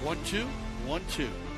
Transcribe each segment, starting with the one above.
1 2 1 2.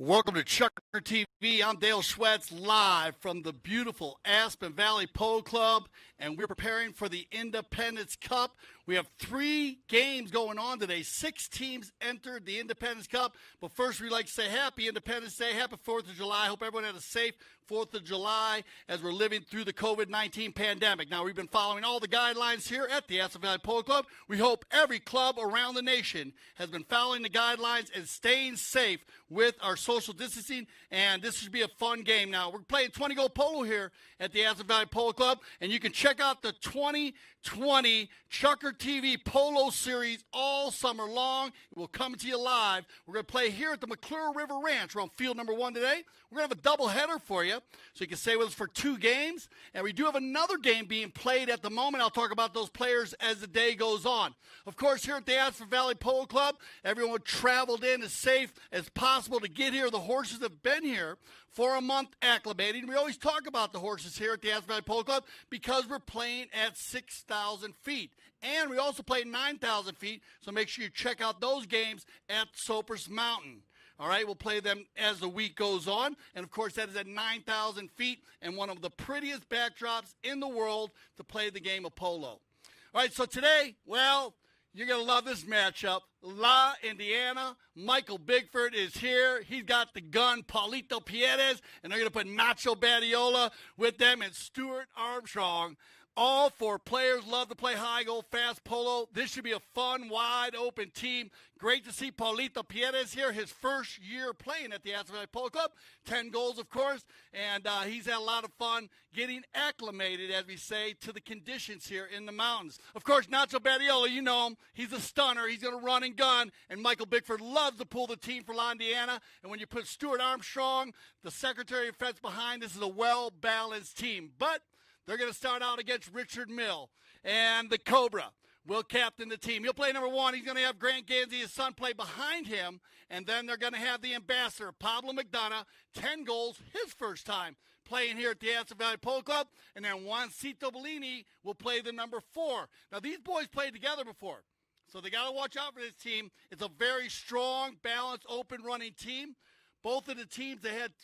Welcome to ChukkerTV. I'm Dale Schwetz, live from the beautiful Aspen Valley Polo Club, and we're preparing for the Independence Cup. We have 3 games going on today. 6 teams entered the Independence Cup. But first, we'd like to say Happy Independence Day, Happy 4th of July. Hope everyone had a safe 4th of July as we're living through the COVID-19 pandemic. Now, we've been following all the guidelines here at the Aspen Valley Polo Club. We hope every club around the nation has been following the guidelines and staying safe with our social distancing, and this should be a fun game. Now, we're playing 20-goal polo here at the Aspen Valley Polo Club, and you can check out the 2020 ChukkerTV Polo Series all summer long. It will come to you live. We're going to play here at the McClure River Ranch. We're on field number 1 today. We're going to have a doubleheader for you, so you can stay with us for 2 games. And we do have another game being played at the moment. I'll talk about those players as the day goes on. Of course, here at the Aspen Valley Polo Club, everyone traveled in as safe as possible to get here. The horses have been here for a month acclimating. We always talk about the horses here at the Aspen Valley Polo Club because we're playing at 6,000 feet. And we also play 9,000 feet, so make sure you check out those games at Soapers Mountain. All right, we'll play them as the week goes on. And, of course, that is at 9,000 feet and one of the prettiest backdrops in the world to play the game of polo. All right, so today, well, you're going to love this matchup. La Indiana, Michael Bigford is here. He's got the gun, Paulito Pierres, and they're going to put Nacho Badiola with them and Stuart Armstrong. All 4 players love to play high goal, fast polo. This should be a fun, wide-open team. Great to see Paulito Pierres here, his first year playing at the Aspen Valley Polo Club. 10 goals, of course, and he's had a lot of fun getting acclimated, as we say, to the conditions here in the mountains. Of course, Nacho Badiola, you know him. He's a stunner. He's going to run and gun, and Michael Bigford loves to pull the team for La Indiana. And when you put Stuart Armstrong, the Secretary of Defense behind, this is a well-balanced team. But they're going to start out against Richard Mill, and the Cobra will captain the team. He'll play number 1. He's going to have Grant Gansey, his son, play behind him, and then they're going to have the ambassador, Pablo McDonough, 10 goals, his first time playing here at the Aspen Valley Polo Club, and then Juancito Bellini will play the number 4. Now, these boys played together before, so they got to watch out for this team. It's a very strong, balanced, open running team. Both of the teams,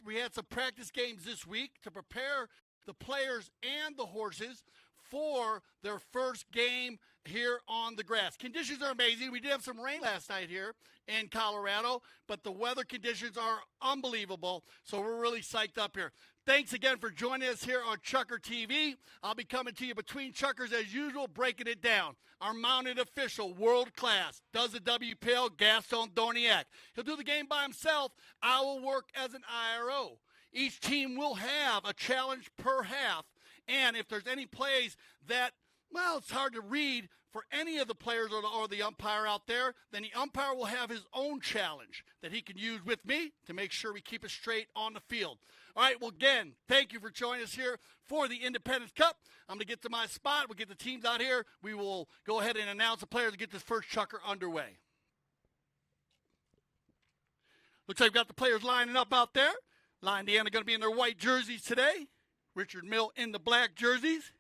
we had some practice games this week to prepare the players and the horses for their first game here on the grass. Conditions are amazing. We did have some rain last night here in Colorado, but the weather conditions are unbelievable, so we're really psyched up here. Thanks again for joining us here on ChukkerTV. I'll be coming to you between Chuckers as usual, breaking it down. Our mounted official, world class, does the WPL, Gaston Dorniak. He'll do the game by himself. I will work as an IRO. Each team will have a challenge per half, and if there's any plays that, well, it's hard to read for any of the players or the umpire out there, then the umpire will have his own challenge that he can use with me to make sure we keep it straight on the field. All right, well, again, thank you for joining us here for the Independence Cup. I'm going to get to my spot. We'll get the teams out here. We will go ahead and announce the players to get this first chukker underway. Looks like we've got the players lining up out there. La Indiana going to be in their white jerseys today. Richard Mill in the black jerseys.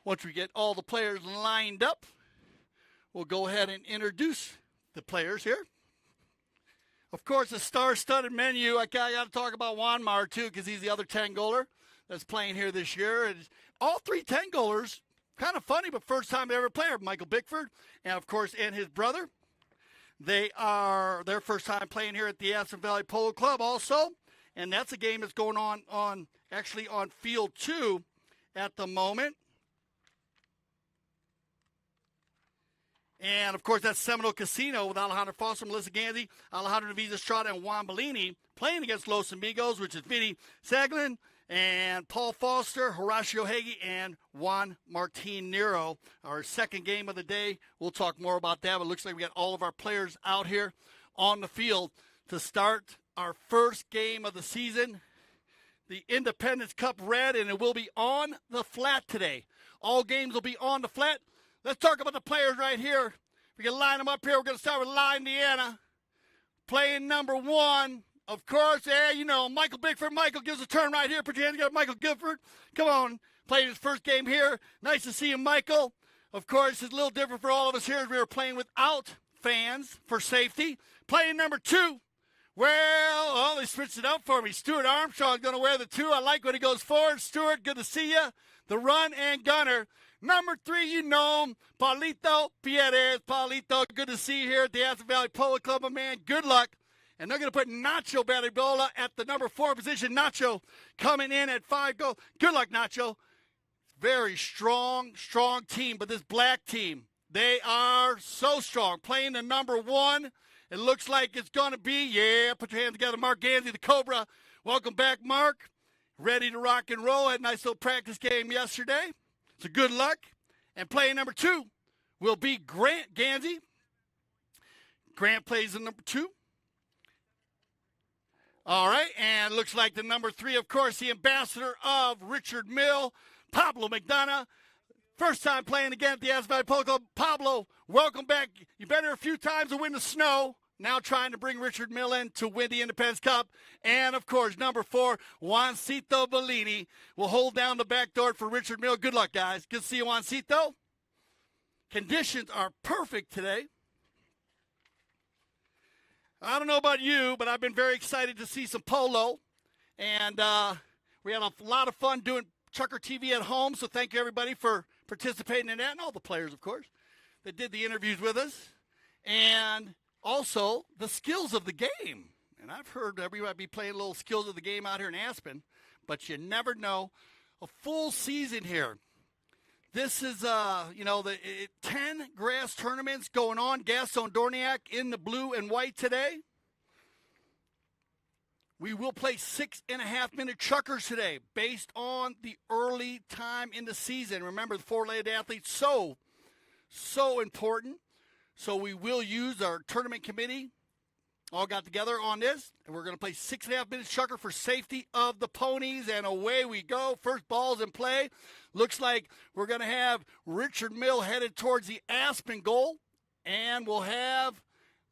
Once we get all the players lined up, we'll go ahead and introduce the players here. Of course, a star-studded menu. I got to talk about Juanmar, too, because he's the other 10-goaler that's playing here this year. And all 3 10-goalers, kind of funny, but first time they ever played. Michael Bickford, and, of course, and his brother. They are their first time playing here at the Aspen Valley Polo Club also, and that's a game that's going on actually on field 2 at the moment. And, of course, that's Seminole Casino with Alejandro Foster, Melissa Gansey, Alejandro Naviz Estrada, and Juan Bellini playing against Los Amigos, which is Vinny Saglin and Paul Foster, Horacio Hagee, and Juan Martin Nero. Our second game of the day. We'll talk more about that, but it looks like we got all of our players out here on the field to start our first game of the season. The Independence Cup Red, and it will be on the flat today. All games will be on the flat. Let's talk about the players right here. We can line them up here. We're going to start with La Indiana. Playing number 1. Of course, yeah, you know, Michael Bigford. Michael gives a turn right here. Put your hands together, Michael Gifford. Come on, playing his first game here. Nice to see you, Michael. Of course, it's a little different for all of us here as we were playing without fans for safety. Playing number 2, Well, they switched it up for me. Stuart Armstrong's going to wear the 2. I like when he goes forward. Stuart, good to see you. The run and gunner. Number 3, you know him, Paulito Pierres. Paulito, good to see you here at the Aspen Valley Polo Club, my man. Good luck. And they're going to put Nacho Baribola at the number 4 position. Nacho coming in at 5 goals. Good luck, Nacho. Very strong team. But this black team, they are so strong. Playing the number 1. It looks like it's going to be, put your hands together, Mark Gansey, the Cobra. Welcome back, Mark. Ready to rock and roll. Had a nice little practice game yesterday. So good luck. And playing number 2 will be Grant Gansey. Grant plays the number 2. All right, and looks like the number 3, of course, the ambassador of Richard Mill, Pablo McDonough. First time playing again at the Aspen Valley Polo Club. Pablo, welcome back. You've been here a few times to win the snow. Now trying to bring Richard Mill in to win the Independence Cup. And, of course, number 4, Juancito Bellini will hold down the back door for Richard Mill. Good luck, guys. Good to see you, Juancito. Conditions are perfect today. I don't know about you, but I've been very excited to see some polo. And we had a lot of fun doing ChukkerTV at home, so thank you, everybody, for participating in that, and all the players, of course, that did the interviews with us. And also the skills of the game. And I've heard everybody be playing little skills of the game out here in Aspen, but you never know. A full season here. This is, the 10 grass tournaments going on. Gaston Dorniac in the blue and white today. We will play 6.5-minute chukkers today based on the early time in the season. Remember, the 4-legged athletes, so important. So we will use our tournament committee, all got together on this, and we're going to play 6.5-minute chukker for safety of the ponies, and away we go. First ball's in play. Looks like we're going to have Richard Mill headed towards the Aspen goal, and we'll have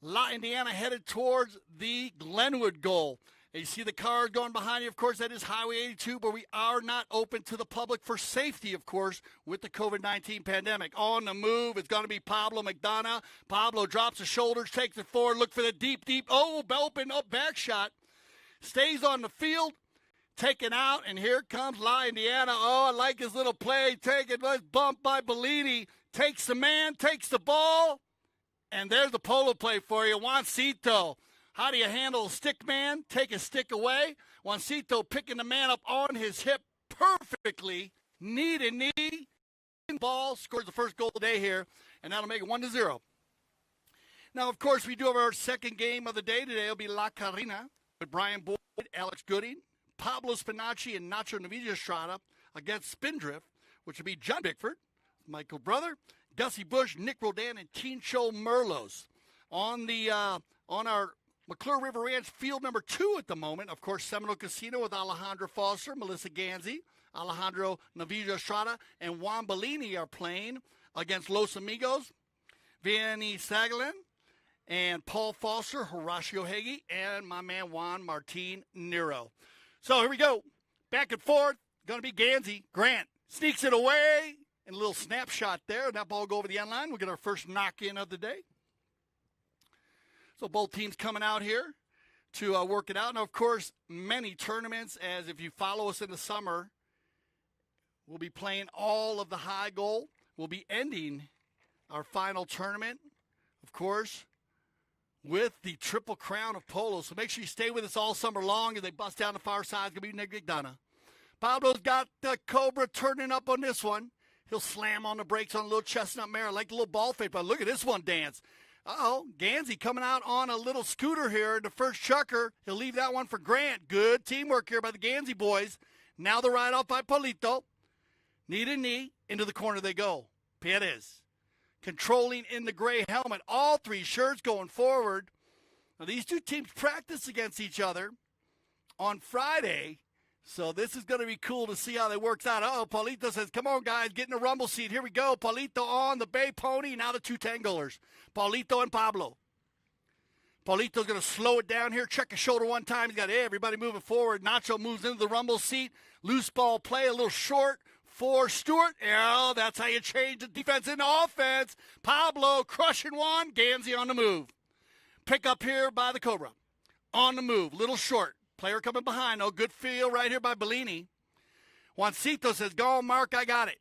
La Indiana headed towards the Glenwood goal. And you see the car going behind you. Of course, that is Highway 82, but we are not open to the public for safety, of course, with the COVID-19 pandemic. On the move, it's going to be Pablo McDonough. Pablo drops the shoulders, takes it forward, look for the deep. Open up back shot. Stays on the field, taken out, and here comes La Indiana. Oh, I like his little play. Let's bump by Bellini. Takes the man, takes the ball, and there's the polo play for you. Juancito. How do you handle a stick man? Take a stick away. Juancito picking the man up on his hip perfectly. Knee to knee. Ball scores the first goal of the day here, and that'll make it 1-0. Now, of course, we do have our second game of the day today. It'll be La Carina with Brian Boyd, Alex Gooding, Pablo Spinacci, and Nacho Navilla Estrada against Spindrift, which will be John Bickford, Michael Brother, Gussie Bush, Nick Rodan, and Tincho Merlos. On our McClure River Ranch field number 2 at the moment. Of course, Seminole Casino with Alejandro Foster, Melissa Gansey, Alejandro Navilla Estrada, and Juan Bellini are playing against Los Amigos, Vianney Sagalin, and Paul Foster, Horacio Hagee, and my man Juan Martin Nero. So here we go. Back and forth. Going to be Gansey. Grant sneaks it away. And a little snapshot there. And that ball will go over the end line. We'll get our first knock-in of the day. So both teams coming out here to work it out. Now, of course, many tournaments, as if you follow us in the summer, we'll be playing all of the high goal. We'll be ending our final tournament, of course, with the Triple Crown of Polo. So make sure you stay with us all summer long as they bust down the far side. It's going to be Nick McDonough. Pablo's got the Cobra turning up on this one. He'll slam on the brakes on a little chestnut mare. I like the little ball fake, but look at this one dance. Gansey coming out on a little scooter here in the first chukker. He'll leave that one for Grant. Good teamwork here by the Gansey boys. Now the ride off by Polito. Knee to knee. Into the corner they go. Perez controlling in the gray helmet. All 3 shirts going forward. Now these 2 teams practice against each other on Friday. So this is going to be cool to see how that works out. Paulito says, come on, guys, get in the rumble seat. Here we go. Paulito on the bay pony. Now the 2 tangolers. Paulito and Pablo. Paulito's going to slow it down here. Check his shoulder one time. He's got everybody moving forward. Nacho moves into the rumble seat. Loose ball play, a little short for Stewart. Yeah, that's how you change the defense into offense. Pablo crushing one. Gansey on the move. Pick up here by the Cobra. On the move, little short. Player coming behind. Oh, good field right here by Bellini. Juancito says, go on, Mark, I got it.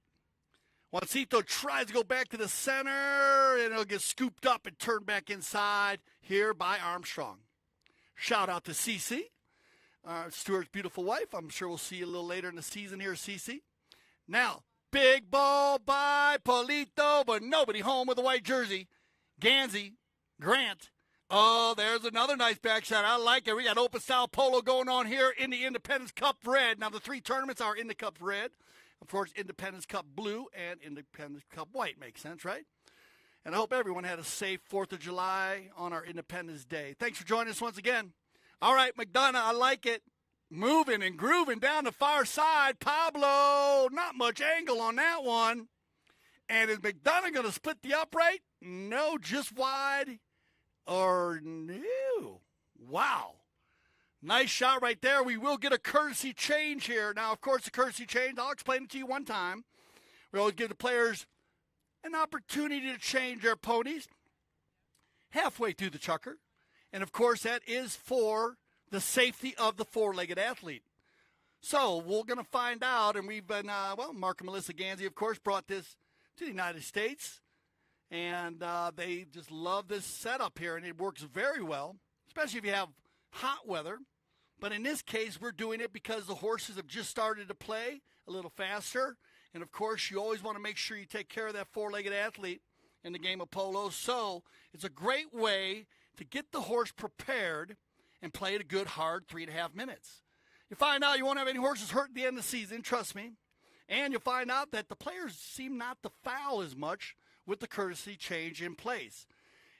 Juancito tries to go back to the center, and it'll get scooped up and turned back inside here by Armstrong. Shout out to CC, Stuart's beautiful wife. I'm sure we'll see you a little later in the season here, CC. Now, big ball by Polito, but nobody home with a white jersey. Gansey, Grant. Oh, there's another nice back shot. I like it. We got open style polo going on here in the Independence Cup red. Now, the three tournaments are in the Cup red. Of course, Independence Cup blue and Independence Cup white. Makes sense, right? And I hope everyone had a safe 4th of July on our Independence Day. Thanks for joining us once again. All right, McDonough, I like it. Moving and grooving down the far side. Pablo, not much angle on that one. And is McDonough going to split the upright? No, just wide. Or no. Wow. Nice shot right there. We will get a courtesy change here. Now, of course, the courtesy change, I'll explain it to you one time. We always give the players an opportunity to change their ponies halfway through the chukker. And, of course, that is for the safety of the four-legged athlete. So we're going to find out, and we've been, Mark and Melissa Gansey, of course, brought this to the United States. And they just love this setup here, and it works very well, especially if you have hot weather. But in this case, we're doing it because the horses have just started to play a little faster. And, of course, you always want to make sure you take care of that four-legged athlete in the game of polo. So it's a great way to get the horse prepared and play it a good, hard 3.5 minutes. You find out you won't have any horses hurt at the end of the season, trust me. And you'll find out that the players seem not to foul as much with the courtesy change in place.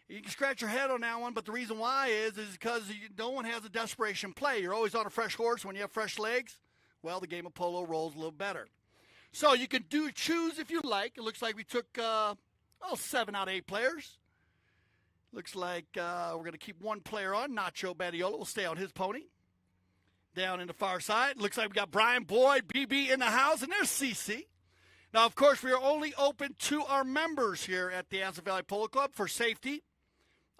You can scratch your head on that one, but the reason why is because no one has a desperation play. You're always on a fresh horse when you have fresh legs. Well, the game of polo rolls a little better. So you can choose if you like. It looks like we took 7 out of 8 players. Looks like we're going to keep one player on. Nacho Badiola will stay on his pony. Down in the far side. Looks like we got Brian Boyd, BB in the house, and there's CC. Now, of course, we are only open to our members here at the Aspen Valley Polo Club for safety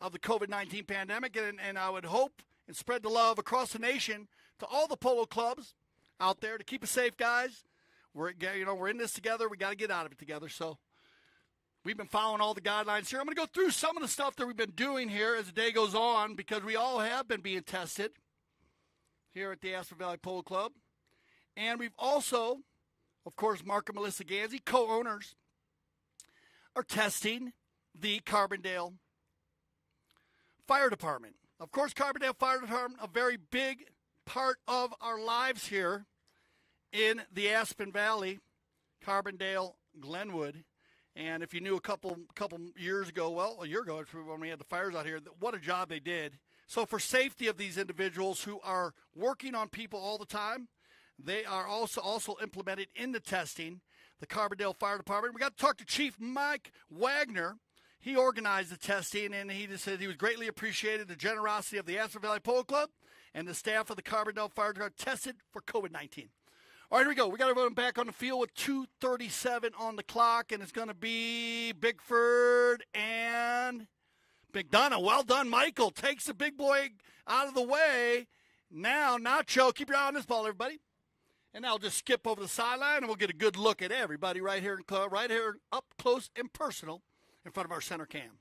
of the COVID-19 pandemic. And I would hope and spread the love across the nation to all the polo clubs out there to keep us safe, guys. We're in this together. We got to get out of it together. So we've been following all the guidelines here. I'm going to go through some of the stuff that we've been doing here as the day goes on because we all have been being tested here at the Aspen Valley Polo Club. And we've also, of course, Mark and Melissa Gansey, co-owners, are testing the Carbondale Fire Department. Of course, Carbondale Fire Department, a very big part of our lives here in the Aspen Valley, Carbondale, Glenwood. And if you knew a couple years ago, well, a year ago when we had the fires out here, what a job they did. So for safety of these individuals who are working on people all the time, they are also implemented in the testing, the Carbondale Fire Department. We got to talk to Chief Mike Wagner. He organized the testing, and he just said he was greatly appreciated the generosity of the Aspen Valley Polo Club and the staff of the Carbondale Fire Department tested for COVID-19. All right, here we go. We got everyone back on the field with 2:37 on the clock, and it's going to be Bigford and McDonough. Well done, Michael. Takes the big boy out of the way. Now, Nacho, keep your eye on this ball, everybody. And I'll just skip over the sideline, and we'll get a good look at everybody right here up close and personal in front of our center cam.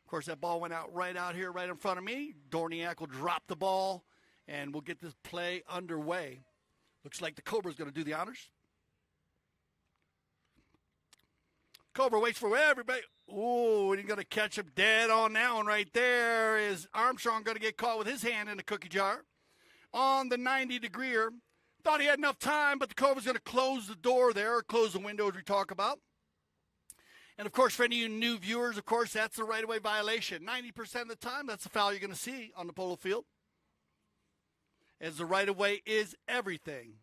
Of course, that ball went out right in front of me. Dorniak will drop the ball, and we'll get this play underway. Looks like the Cobra's going to do the honors. Cobra waits for everybody. Ooh, and he's going to catch him dead on that one right there. Is Armstrong going to get caught with his hand in the cookie jar on the 90-degreer? Thought he had enough time, but the Cobra's going to close the door there, or close the window as we talk about. And, of course, for any of you new viewers, of course, that's a right-of-way violation. 90% of the time, that's the foul you're going to see on the polo field. As the right-of-way is everything.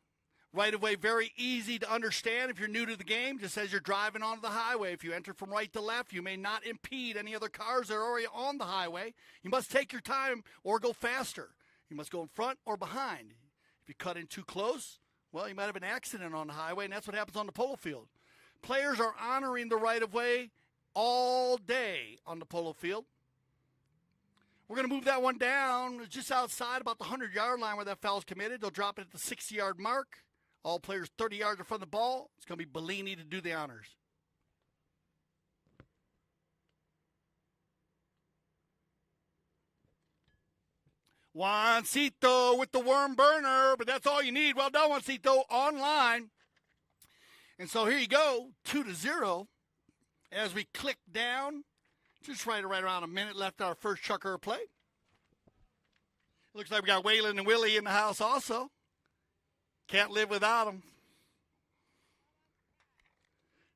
Right-of-way, very easy to understand if you're new to the game. Just as you're driving onto the highway, if you enter from right to left, you may not impede any other cars that are already on the highway. You must take your time or go faster. You must go in front or behind. If you cut in too close, well, you might have an accident on the highway, and that's what happens on the polo field. Players are honoring the right-of-way all day on the polo field. We're going to move that one down just outside about the 100-yard line where that foul's committed. They'll drop it at the 60-yard mark. All players 30 yards in front of the ball. It's going to be Bellini to do the honors. Juancito with the worm burner, but that's all you need. Well done, Juancito, online. And so here you go, 2-0. As we click down, just right around a minute left our first chucker play. Looks like we got Waylon and Willie in the house also. Can't live without them.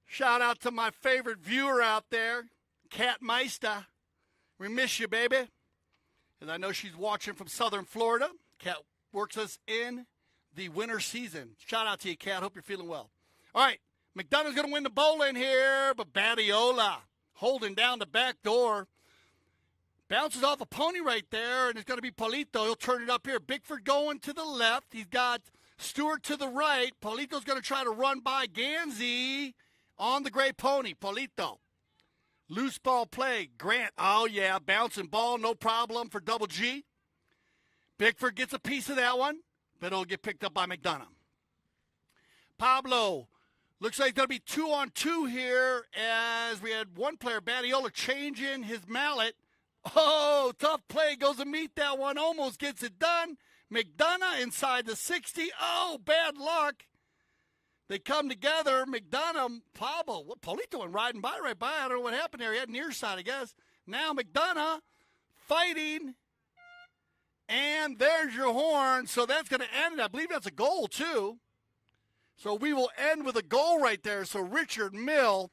Shout out to my favorite viewer out there, Kat Meister. We miss you, baby. And I know she's watching from southern Florida. Kat works us in the winter season. Shout out to you, Kat. Hope you're feeling well. All right, McDonough's going to win the bowling here, but Badiola holding down the back door. Bounces off a pony right there, and it's going to be Polito. He'll turn it up here. Bickford going to the left. He's got Stewart to the right. Polito's going to try to run by Gansey on the gray pony. Polito. Loose ball play. Grant, oh yeah, bouncing ball, no problem for Double G. Bickford gets a piece of that one, but it'll get picked up by McDonough. Pablo, looks like there'll be 2-on-2 here as we had one player, Badiola, changing his mallet. Oh, tough play, goes to meet that one, almost gets it done. McDonough inside the 60. Oh, bad luck. They come together. McDonough, Pablo, what Polito went riding by right by. I don't know what happened there. He had near side, I guess. Now McDonough fighting. And there's your horn. So that's going to end it. I believe that's a goal, too. So we will end with a goal right there. So Richard Mill,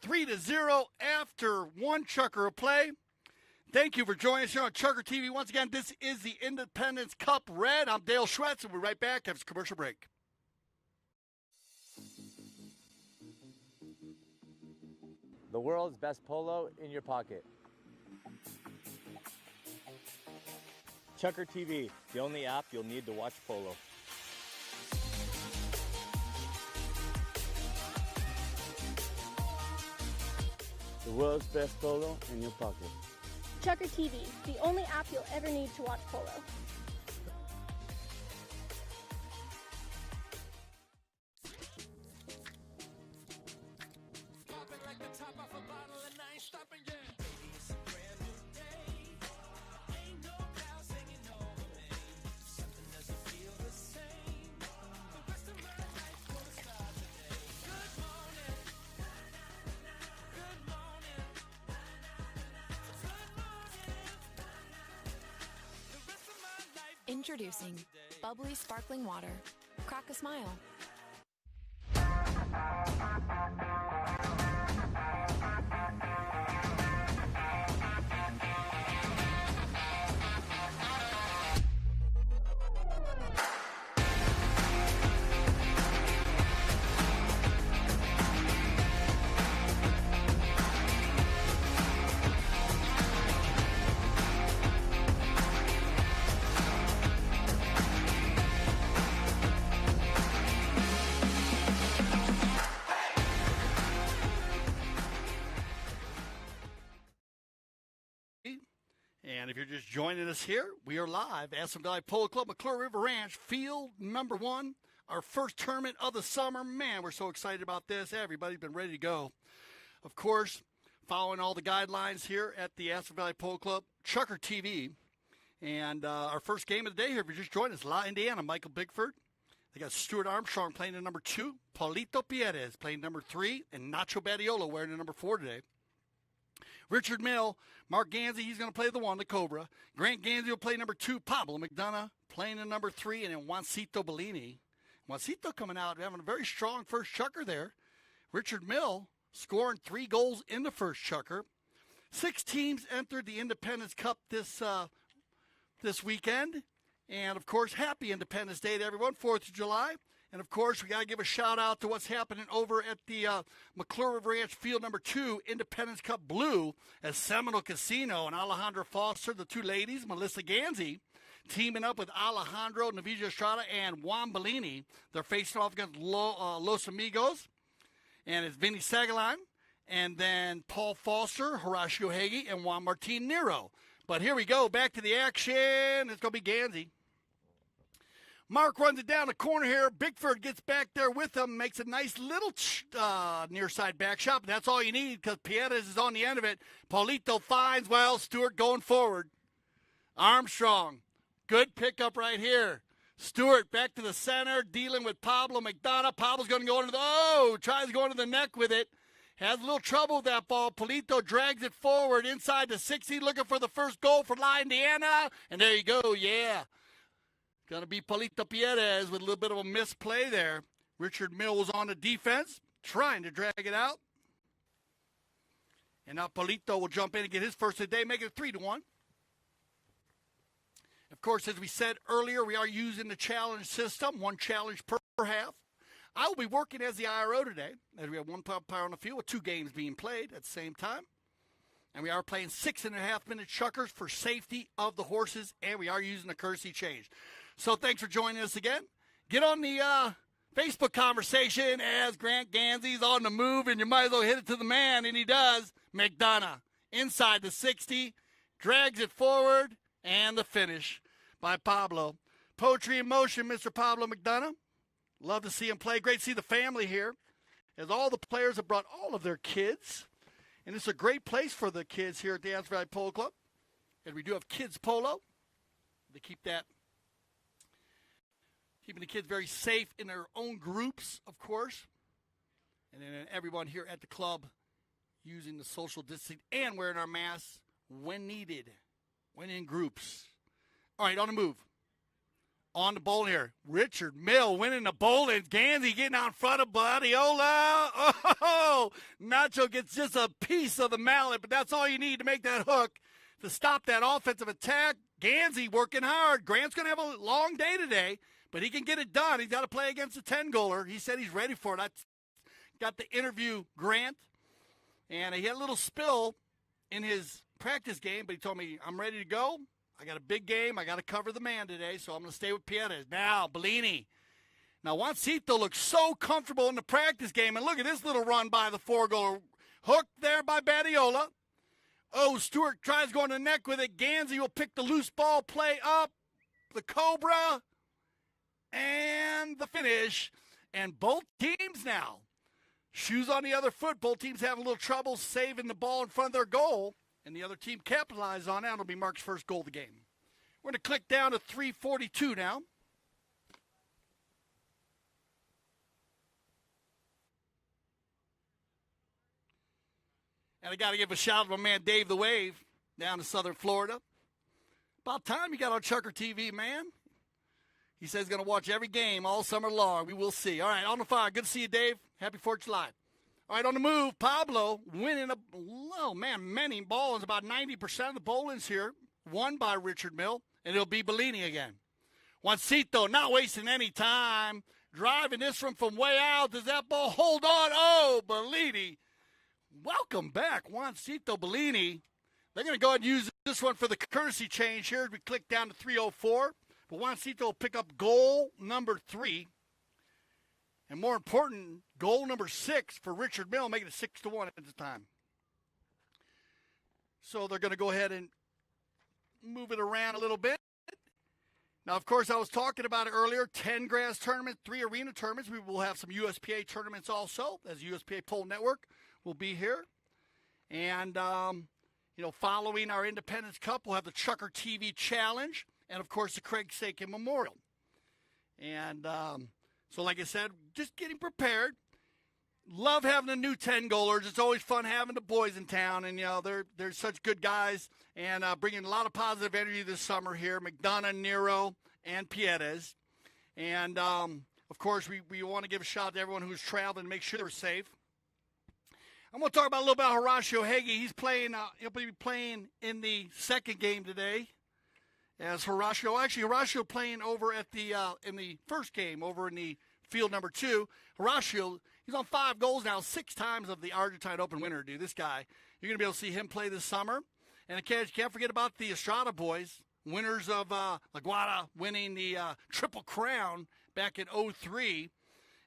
3-0 after one chucker of play. Thank you for joining us here on Chucker TV. Once again, this is the Independence Cup Red. I'm Dale Schwetz, and we're right back after this commercial break. The world's best polo in your pocket. ChukkerTV, the only app you'll need to watch polo. The world's best polo in your pocket. ChukkerTV, the only app you'll ever need to watch polo. Introducing bubbly sparkling water. Crack a smile. And if you're just joining us here, we are live. Aspen Valley Polo Club, McClure River Ranch, field number 1, our first tournament of the summer. Man, we're so excited about this. Everybody's been ready to go. Of course, following all the guidelines here at the Aspen Valley Polo Club, Chucker TV. And our first game of the day here, if you're just joining us, La Indiana, Michael Bickford. They got Stuart Armstrong playing in number 2, Paulito Pierres playing number 3, and Nacho Badiola wearing the number 4 today. Richard Mill, Mark Gansey, he's going to play the 1, the Cobra. Grant Gansey will play number 2. Pablo McDonough playing in number 3. And then Juancito Bellini. Juancito coming out, having a very strong first chucker there. Richard Mill scoring 3 goals in the first chucker. 6 teams entered the Independence Cup this weekend. And, of course, happy Independence Day to everyone, 4th of July. And, of course, we got to give a shout-out to what's happening over at the McClure River Ranch Field number 2, Independence Cup Blue, as Seminole Casino and Alejandra Foster, the 2 ladies, Melissa Gansey, teaming up with Alejandro Navija Estrada and Juan Bellini. They're facing off against Los Amigos. And it's Vinny Sagalan, and then Paul Foster, Horacio Hagee, and Juan Martin Nero. But here we go. Back to the action. It's going to be Gansey. Mark runs it down the corner here. Bickford gets back there with him, makes a nice little near side back shot. But that's all you need because Pietez is on the end of it. Paulito finds, Stewart going forward. Armstrong, good pickup right here. Stewart back to the center, dealing with Pablo McDonough. Pablo's going to go into tries to go into the neck with it. Has a little trouble with that ball. Polito drags it forward inside the 60, looking for the first goal for La Indiana. And there you go, yeah. Going to be Paulito Pietez with a little bit of a misplay there. Richard Mill was on the defense, trying to drag it out. And now Paulito will jump in and get his first of the day, making it 3-1. Of course, as we said earlier, we are using the challenge system, one challenge per half. I will be working as the IRO today, as we have one umpire on the field with 2 games being played at the same time. And we are playing 6.5-minute chuckers for safety of the horses, and we are using the courtesy change. So thanks for joining us again. Get on the Facebook conversation as Grant Gansey's on the move, and you might as well hit it to the man, and he does. McDonough inside the 60, drags it forward, and the finish by Pablo. Poetry in motion, Mr. Pablo McDonough. Love to see him play. Great to see the family here, as all the players have brought all of their kids. And it's a great place for the kids here at the Aspen Valley Polo Club. And we do have kids polo. They keep keeping the kids very safe in their own groups, of course. And then everyone here at the club using the social distancing and wearing our masks when needed, when in groups. All right, on the move. On the bowling here. Richard Mill winning the bowling. Gansey getting out in front of Badiola. Oh, Nacho gets just a piece of the mallet, but that's all you need to make that hook to stop that offensive attack. Gansey working hard. Grant's going to have a long day today, but he can get it done. He's got to play against a 10-goaler. He said he's ready for it. I got to interview Grant, and he had a little spill in his practice game, but he told me, I'm ready to go. I got a big game. I got to cover the man today, so I'm going to stay with Pietez. Now, Bellini. Now, Juancito looks so comfortable in the practice game, and look at this little run by the 4-goaler. Hooked there by Badiola. Oh, Stewart tries going to the neck with it. Gansey will pick the loose ball, play up, the Cobra, and the finish. And both teams now, shoes on the other foot, both teams have a little trouble saving the ball in front of their goal. And the other team capitalized on that. It'll be Mark's first goal of the game. We're going to click down to 3:42 now. And I got to give a shout out to my man Dave the Wave down in Southern Florida. About time you got on ChukkerTV, man. He says he's going to watch every game all summer long. We will see. All right, on the fire. Good to see you, Dave. Happy 4th of July. All right, on the move, Pablo winning many balls. About 90% of the bowlings here won by Richard Mill, and it'll be Bellini again. Juancito not wasting any time, driving this from way out. Does that ball hold on? Oh, Bellini. Welcome back, Juancito Bellini. They're going to go ahead and use this one for the courtesy change here as we click down to 3:04. But Juancito will pick up goal number 3. And more important, goal number 6 for Richard Mill, making it 6-1 at the time. So they're going to go ahead and move it around a little bit. Now, of course, I was talking about it earlier, 10 grass tournaments, 3 arena tournaments. We will have some USPA tournaments also, as USPA Pole Network will be here. And, following our Independence Cup, we'll have the ChukkerTV Challenge and, of course, the Craig Sakin Memorial. And so, like I said, just getting prepared. Love having the new 10-goalers. It's always fun having the boys in town. And, they're such good guys and bringing a lot of positive energy this summer here. McDonough, Nero, and Pietez. And, of course, we want to give a shout out to everyone who's traveling to make sure they're safe. I'm going to talk about a little about Horacio Hagee. He's playing. He'll be playing in the second game today. As Horacio playing over at in the first game over in the field number 2. Horacio, he's on 5 goals now, 6 times of the Argentine Open winner, dude. This guy, you're going to be able to see him play this summer. And you can't forget about the Estrada boys, winners of La Guada, winning the Triple Crown back in 2003.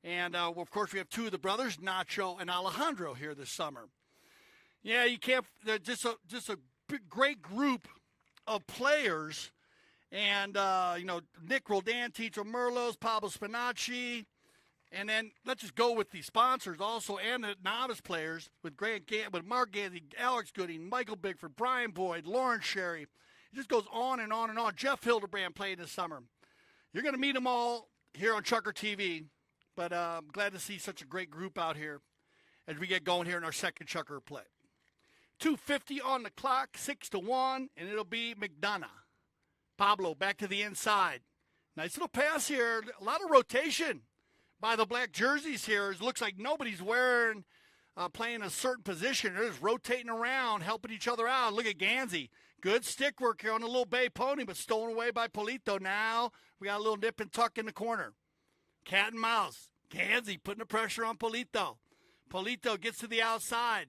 And, of course, we have 2 of the brothers, Nacho and Alejandro, here this summer. Yeah, you can't – they're just a great group of players. And, Nick Roldan, Tito Merlos, Pablo Spinacci. And then let's just go with the sponsors also and the novice players with Mark Gansey, Alex Gooding, Michael Bigford, Brian Boyd, Lauren Sherry. It just goes on and on and on. Jeff Hildebrand played this summer. You're going to meet them all here on Chucker TV. But I'm glad to see such a great group out here as we get going here in our second Chucker play. 2:50 on the clock, 6-1, and it'll be McDonough. Pablo back to the inside. Nice little pass here. A lot of rotation by the black jerseys here. It looks like nobody's playing a certain position. They're just rotating around, helping each other out. Look at Gansey. Good stick work here on the little Bay Pony, but stolen away by Polito. Now we got a little nip and tuck in the corner. Cat and mouse. Gansey putting the pressure on Polito. Polito gets to the outside.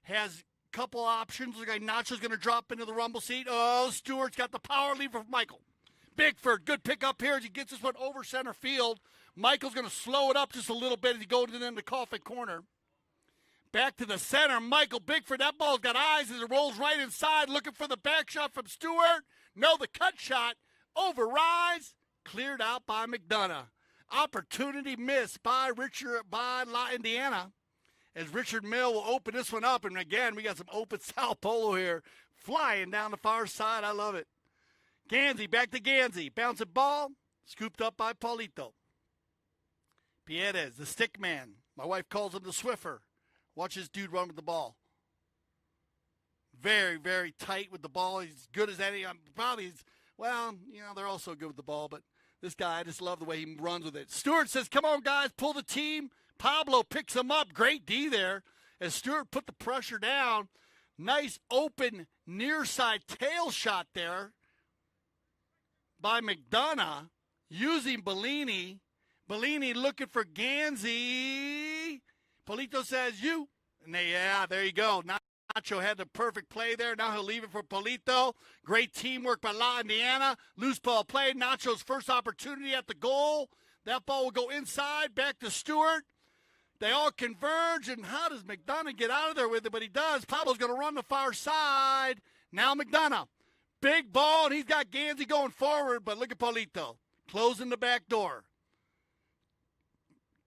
Has a couple options. Looks like Nacho's going to drop into the rumble seat. Oh, Stewart's got the power lead for Michael. Bigford, good pick up here as he gets this one over center field. Michael's going to slow it up just a little bit as he goes into the coffin corner. Back to the center, Michael Bigford. That ball's got eyes as it rolls right inside, looking for the back shot from Stewart. No, the cut shot overrides, cleared out by McDonough. Opportunity missed by Indiana, as Richard Mill will open this one up. And again, we got some open Sao Paulo here, flying down the far side. I love it. Gansey, back to Gansey. Bouncing ball, scooped up by Paulito. Pierres, the stick man. My wife calls him the Swiffer. Watch this dude run with the ball. Very, very tight with the ball. He's good as any. They're also good with the ball, but this guy, I just love the way he runs with it. Stewart says, come on, guys, pull the team. Pablo picks him up. Great D there as Stewart put the pressure down. Nice open near side tail shot there by McDonough using Bellini. Bellini looking for Gansey. Polito says, you. And there you go. Nacho had the perfect play there. Now he'll leave it for Polito. Great teamwork by La Indiana. Loose ball play. Nacho's first opportunity at the goal. That ball will go inside, back to Stewart. They all converge, and how does McDonough get out of there with it? But he does. Pablo's going to run the far side. Now McDonough. Big ball, and he's got Gansey going forward, but look at Polito. Closing the back door.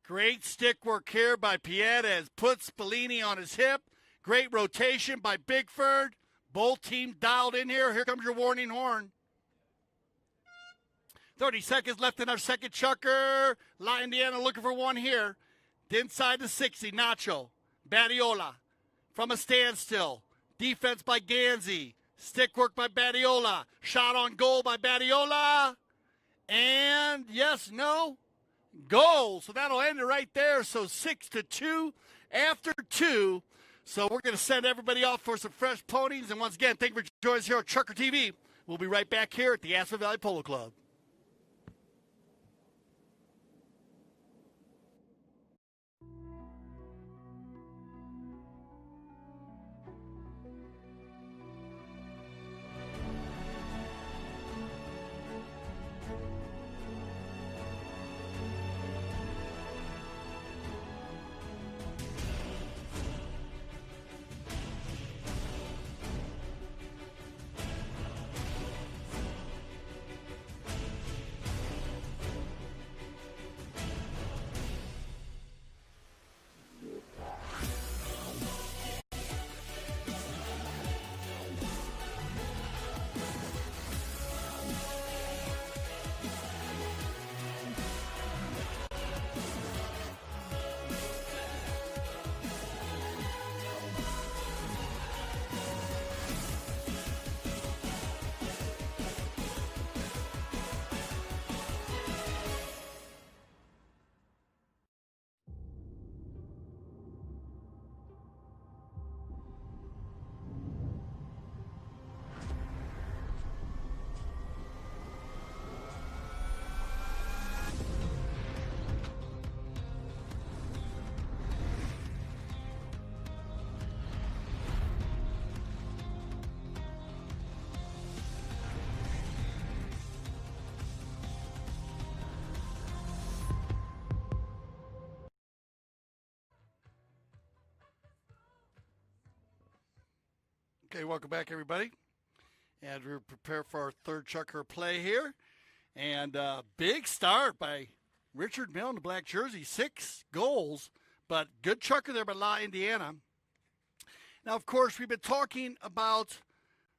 Great stick work here by Pierres. Puts Bellini on his hip. Great rotation by Bigford. Both teams dialed in here. Here comes your warning horn. 30 seconds left in our second Chucker. La Indiana looking for one here. Inside the 60, Nacho. Badiola from a standstill. Defense by Gansey. Stick work by Badiola. Shot on goal by Badiola. And yes, no. Goal. So that'll end it right there. So 6-2 after 2. So we're going to send everybody off for some fresh ponies. And once again, thank you for joining us here on Chucker TV. We'll be right back here at the Aspen Valley Polo Club. Okay, welcome back, everybody. And we're prepared for our third Chucker play here. And big start by Richard Mill in the black jersey. 6 goals, but good Chucker there by La Indiana. Now, of course, we've been talking about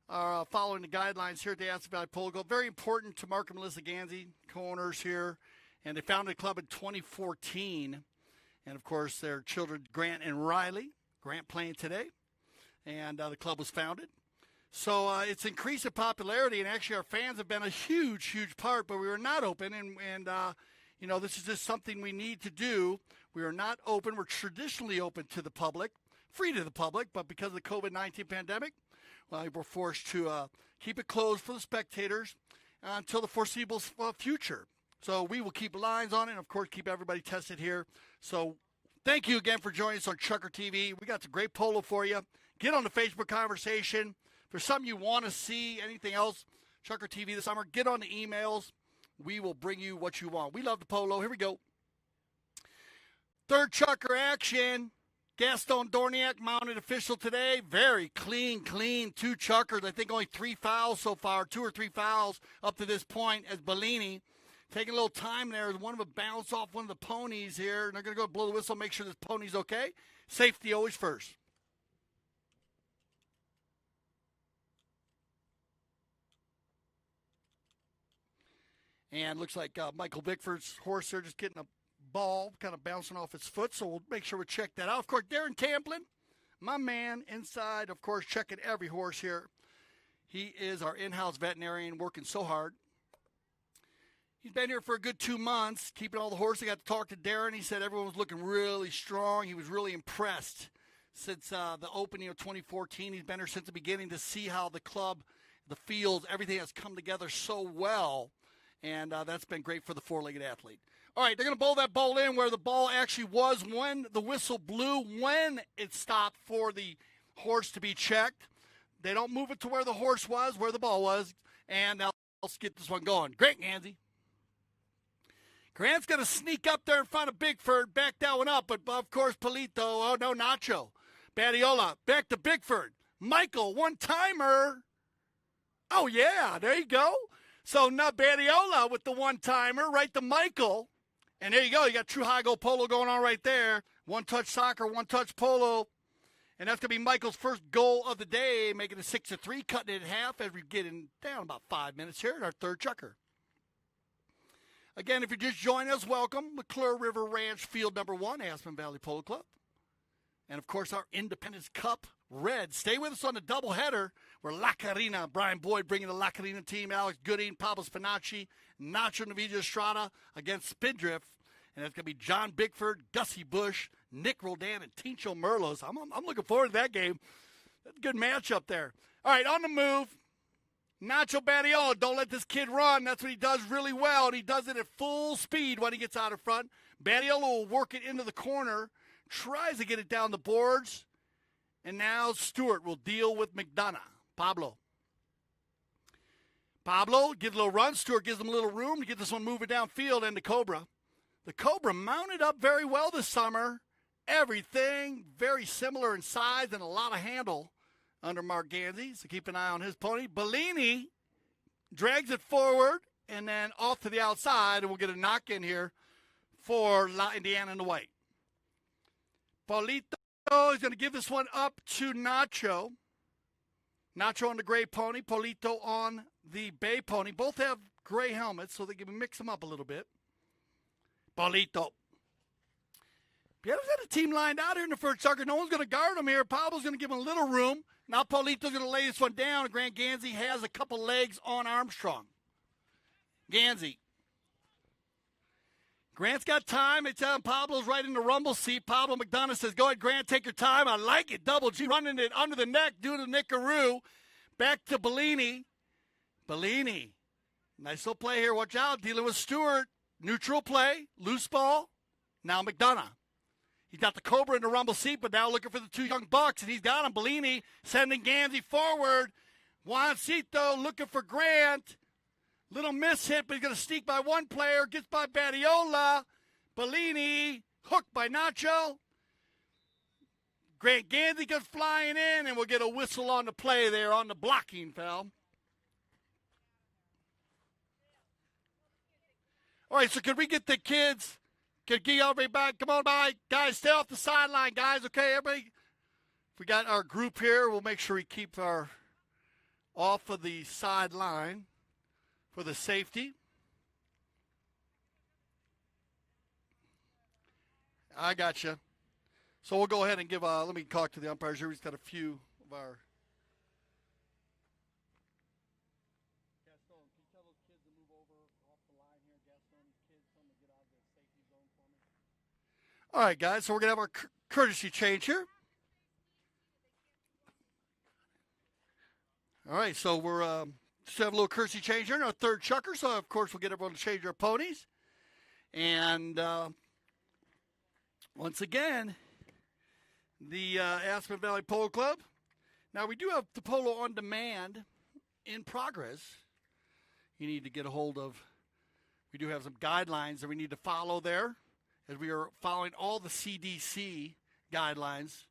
following the guidelines here at the Aspen Valley Polo Club. Very important to Mark and Melissa Ganzi, co-owners here. And they founded the club in 2014. And, of course, their children, Grant and Riley. Grant playing today. And the club was founded. So it's increased in popularity, and actually our fans have been a huge, huge part, but we were not open, and this is just something we need to do. We are not open. We're traditionally open to the public, free to the public, but because of the COVID-19 pandemic, we're forced to keep it closed for the spectators until the foreseeable future. So we will keep lines on it and, of course, keep everybody tested here. So thank you again for joining us on ChukkerTV. We got some great polo for you. Get on the Facebook conversation. If there's something you want to see, anything else, ChukkerTV this summer, get on the emails. We will bring you what you want. We love the polo. Here we go. Third Chucker action. Gaston Dorniak mounted official today. Very clean. 2 Chuckers. I think only 3 fouls so far, 2 or 3 fouls up to this point as Bellini. Taking a little time there as one of them bounced off one of the ponies here. And they're going to go blow the whistle, make sure this pony's okay. Safety always first. And looks like Michael Bickford's horse there just getting a ball kind of bouncing off its foot. So we'll make sure we check that out. Of course, Darren Tamplin, my man inside, of course, checking every horse here. He is our in-house veterinarian working so hard. He's been here for a good 2 months, keeping all the horses. I got to talk to Darren. He said everyone was looking really strong. He was really impressed since the opening of 2014. He's been here since the beginning to see how the club, the fields, everything has come together so well. And that's been great for the four-legged athlete. All right, they're going to bowl that ball in where the ball actually was when the whistle blew, when it stopped for the horse to be checked. They don't move it to where the horse was, where the ball was. And now let's get this one going. Great, Gansey. Grant's going to sneak up there in front of Bigford, back that one up. But, of course, Polito, oh, no, Nacho. Badiola, back to Bigford. Michael, one-timer. Oh, yeah, there you go. So now Badiola with the one-timer, right to Michael. And there you go. You got true high-go polo going on right there. One-touch soccer, one-touch polo. And that's going to be Michael's first goal of the day, making it 6-3, cutting it in half as we get in down about 5 minutes here in our third Chucker. Again, if you're just joining us, welcome. McClure River Ranch Field number 1, Aspen Valley Polo Club. And, of course, our Independence Cup Red. Stay with us on the doubleheader where La Carina, Brian Boyd bringing the La Carina team, Alex Gooding, Pablo Spinacci, Nacho Navija Estrada against Spindrift. And that's going to be John Bickford, Gussie Bush, Nick Roldan, and Tincho Merlos. I'm looking forward to that game. That's a good matchup there. All right, on the move, Nacho Badiola. Don't let this kid run. That's what he does really well, and he does it at full speed when he gets out in front. Badiola will work it into the corner, tries to get it down the boards. And now Stewart will deal with McDonough. Pablo gives a little run. Stewart gives him a little room to get this one moving downfield into Cobra. The Cobra mounted up very well this summer. Everything very similar in size and a lot of handle under Mark Gansey. So keep an eye on his pony. Bellini drags it forward and then off to the outside. And we'll get a knock in here for La Indiana in the white. Paulito is going to give this one up to Nacho. Nacho on the gray pony, Polito on the bay pony. Both have gray helmets, so they can mix them up a little bit. Polito. Piano's got a team lined out here in the first sucker. No one's going to guard him here. Pablo's going to give him a little room. Now Polito's going to lay this one down. Grant Gansey has a couple legs on Armstrong. Gansey. Grant's got time. It's Pablo's right in the rumble seat. Pablo McDonough says, go ahead, Grant, take your time. I like it. Double G running it under the neck, doing the nickaroo. Back to Bellini. Bellini. Nice little play here. Watch out. Dealing with Stewart. Neutral play. Loose ball. Now McDonough. He's got the Cobra in the rumble seat, but now looking for the 2 young bucks, and he's got him. Bellini sending Gansey forward. Juancito looking for Grant. Little miss hit, but he's going to sneak by one player. Gets by Badiola. Bellini. Hooked by Nacho. Grant Gansey goes flying in, and we'll get a whistle on the play there on the blocking foul. All right, so could we get the kids? Could get everybody back? Come on by. Guys, stay off the sideline, guys. Okay, everybody? If we got our group here, we'll make sure we keep our off of the sideline for the safety. I got you. So we'll go ahead and give, let me talk to the umpires here. We've got a few of our. Gaston, can you tell those kids to move over off the line here? Gaston, these kids, some to get out of the safety zone for me. All right, guys, so we're going to have our courtesy change here. All right, so we're just have a little courtesy change here in our third chucker. So, of course, we'll get everyone to change their ponies. And once again, the Aspen Valley Polo Club. Now, we do have the Polo on Demand in progress. You need to get a hold of, we do have some guidelines that we need to follow there, as we are following all the CDC guidelines.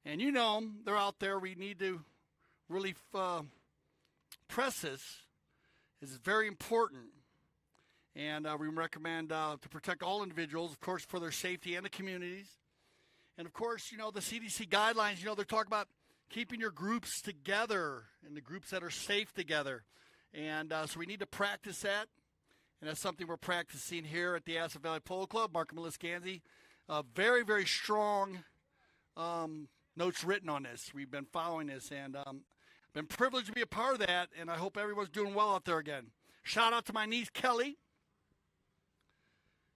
And you know them, they're out there. We need to really press this. This is very important. And we recommend to protect all individuals, of course, for their safety and the communities. And, of course, you know, the CDC guidelines, you know, they're talking about keeping your groups together and the groups that are safe together. And so we need to practice that. And that's something we're practicing here at the Aspen Valley Polo Club. Mark and Melissa Ganzi, very, very strong notes written on this. We've been following this and been privileged to be a part of that. And I hope everyone's doing well out there again. Shout out to my niece, Kelly,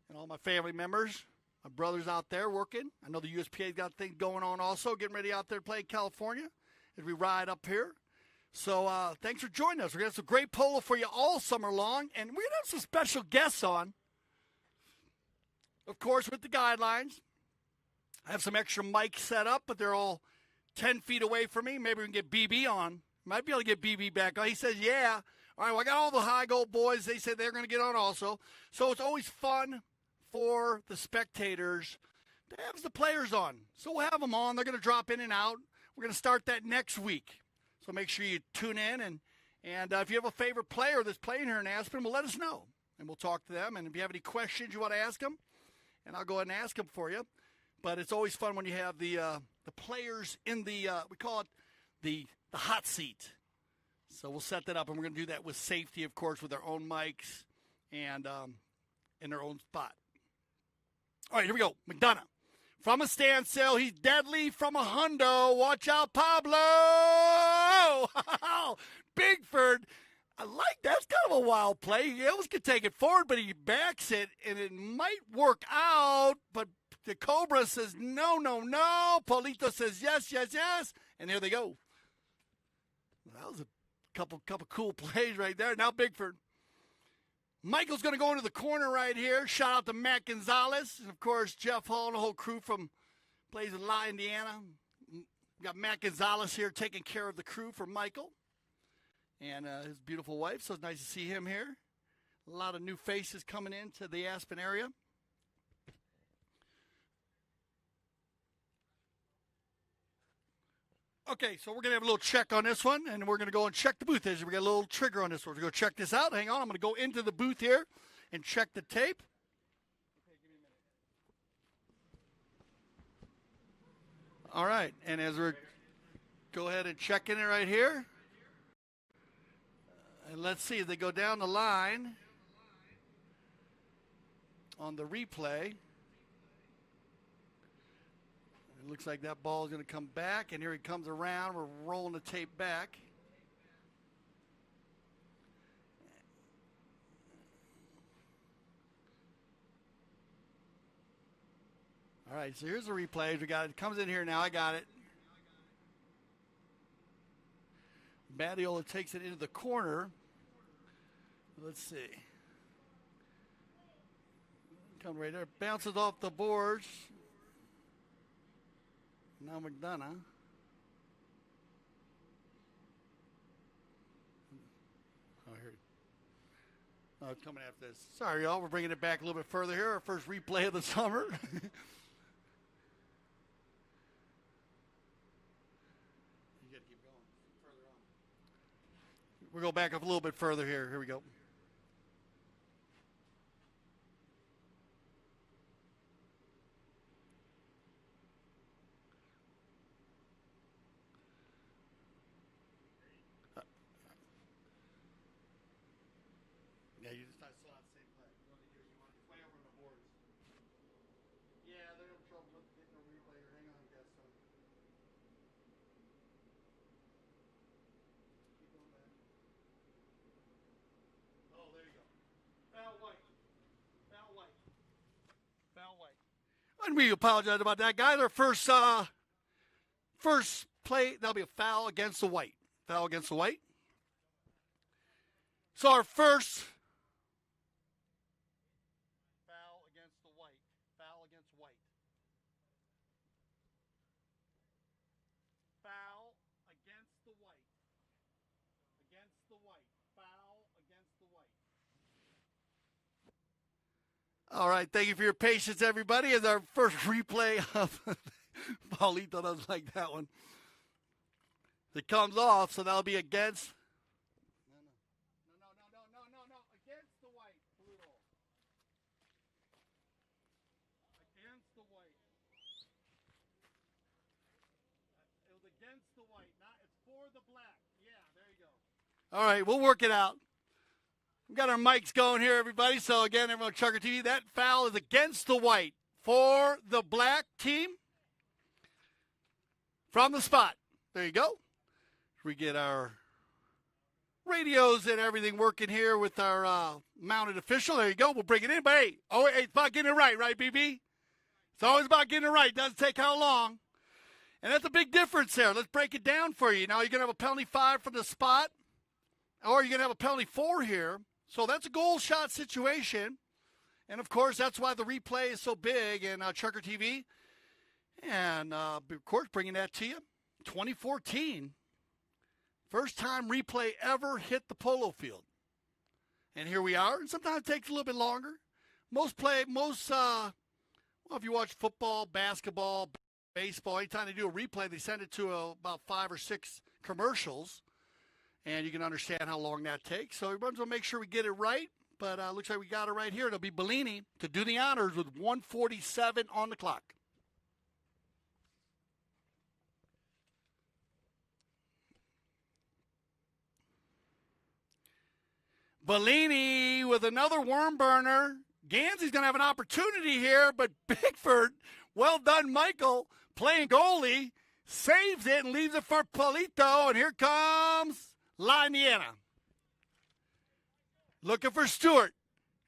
and all my family members. My brother's out there working. I know the USPA's got things going on also, getting ready out there to play California as we ride up here. So thanks for joining us. We're going to have some great polo for you all summer long, and we're going to have some special guests on. Of course, with the guidelines. I have some extra mics set up, but they're all 10 feet away from me. Maybe we can get BB on. Might be able to get BB back on. He says, yeah. All right, well, I got all the high gold boys. They said they're going to get on also. So it's always fun for the spectators to have the players on. So we'll have them on. They're going to drop in and out. We're going to start that next week. So make sure you tune in. And if you have a favorite player that's playing here in Aspen, well, let us know. And we'll talk to them. And if you have any questions you want to ask them, and I'll go ahead and ask them for you. But it's always fun when you have the players in the, we call it the hot seat. So we'll set that up. And we're going to do that with safety, of course, with their own mics and in their own spot. All right, here we go. McDonough. From a standstill, he's deadly from a hundo. Watch out, Pablo! Bigford. I like that. That's kind of a wild play. He almost could take it forward, but he backs it, and it might work out. But the Cobra says, no, no, no. Polito says, yes, yes, yes. And there they go. That was a couple cool plays right there. Now Bigford. Michael's going to go into the corner right here. Shout out to Matt Gonzalez. And, of course, Jeff Hall and the whole crew from plays in La Indiana. We got Matt Gonzalez here taking care of the crew for Michael and his beautiful wife. So it's nice to see him here. A lot of new faces coming into the Aspen area. Okay, so we're going to have a little check on this one, and we're going to go and check the booth. We got a little trigger on this one. We're going to go check this out. Hang on, I'm going to go into the booth here and check the tape. Okay, give me a minute. All right, and as we're go ahead and check in it right here. And let's see, they go down the line on the replay. It looks like that ball is going to come back, and here he comes around. We're rolling the tape back. All right, so here's the replay. We got it. Comes in here now. I got it. Badiola takes it into the corner. Let's see. Come right there. Bounces off the boards. Now McDonough. Oh, here. Oh, it's coming after this. Sorry, y'all. We're bringing it back a little bit further here. Our first replay of the summer. You got to keep going. Further on. We'll go back up a little bit further here. Here we go. And we apologize about that, guys. Our first play, that'll be a foul against the white. Foul against the white. So our first foul against the white. Foul against white. Foul against the white. Against the white. Foul against the white. All right, thank you for your patience, everybody. As our first replay of Paulito doesn't like that one. It comes off, so that'll be against. No. Against the white, Pluto. Against the white. It was against the white. Not, it's for the black. Yeah, there you go. All right, we'll work it out. We've got our mics going here, everybody. So, again, everyone on ChukkerTV, that foul is against the white for the black team from the spot. There you go. We get our radios and everything working here with our mounted official. There you go. We'll bring it in. But, hey, it's about getting it right, BB? It's always about getting it right. Doesn't take how long. And that's a big difference there. Let's break it down for you. Now, you're going to have a penalty 5 from the spot, or you're going to have a penalty 4 here. So that's a goal shot situation. And, of course, that's why the replay is so big in ChukkerTV. And, of course, bringing that to you. 2014. First time replay ever hit the polo field. And here we are. And sometimes it takes a little bit longer. If you watch football, basketball, baseball, anytime they do a replay, they send it to about 5 or 6 commercials. And you can understand how long that takes. So everyone's going to make sure we get it right. But looks like we got it right here. It'll be Bellini to do the honors with 1:47 on the clock. Bellini with another worm burner. Gansey's going to have an opportunity here, but Bigford, well done, Michael, playing goalie, saves it and leaves it for Paulito. And here comes La Indiana. Looking for Stewart.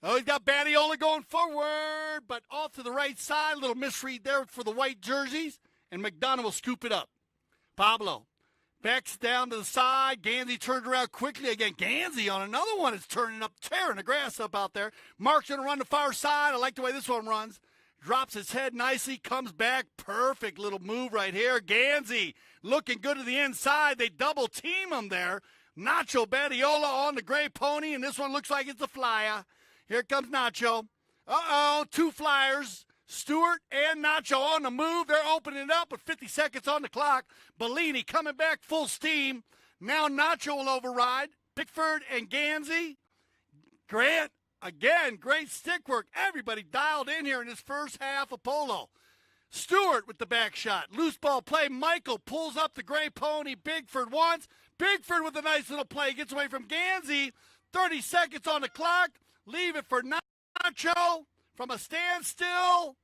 Oh, he's got Badiola going forward, but off to the right side. A little misread there for the white jerseys, and McDonough will scoop it up. Pablo backs down to the side. Gansey turns around quickly again. Gansey on another one is tearing the grass up out there. Mark's going to run the far side. I like the way this one runs. Drops his head nicely, comes back. Perfect little move right here. Gansey looking good to the inside. They double team him there. Nacho Badiola on the gray pony, and this one looks like it's a flyer. Here comes Nacho. Uh-oh, 2 flyers. Stewart and Nacho on the move. They're opening it up with 50 seconds on the clock. Bellini coming back full steam. Now Nacho will override. Pickford and Gansey. Grant, again, great stick work. Everybody dialed in here in this first half of polo. Stewart with the back shot. Loose ball play. Michael pulls up the gray pony. Bigford once. Bigford with a nice little play. Gets away from Gansey. 30 seconds on the clock. Leave it for Nacho from a standstill.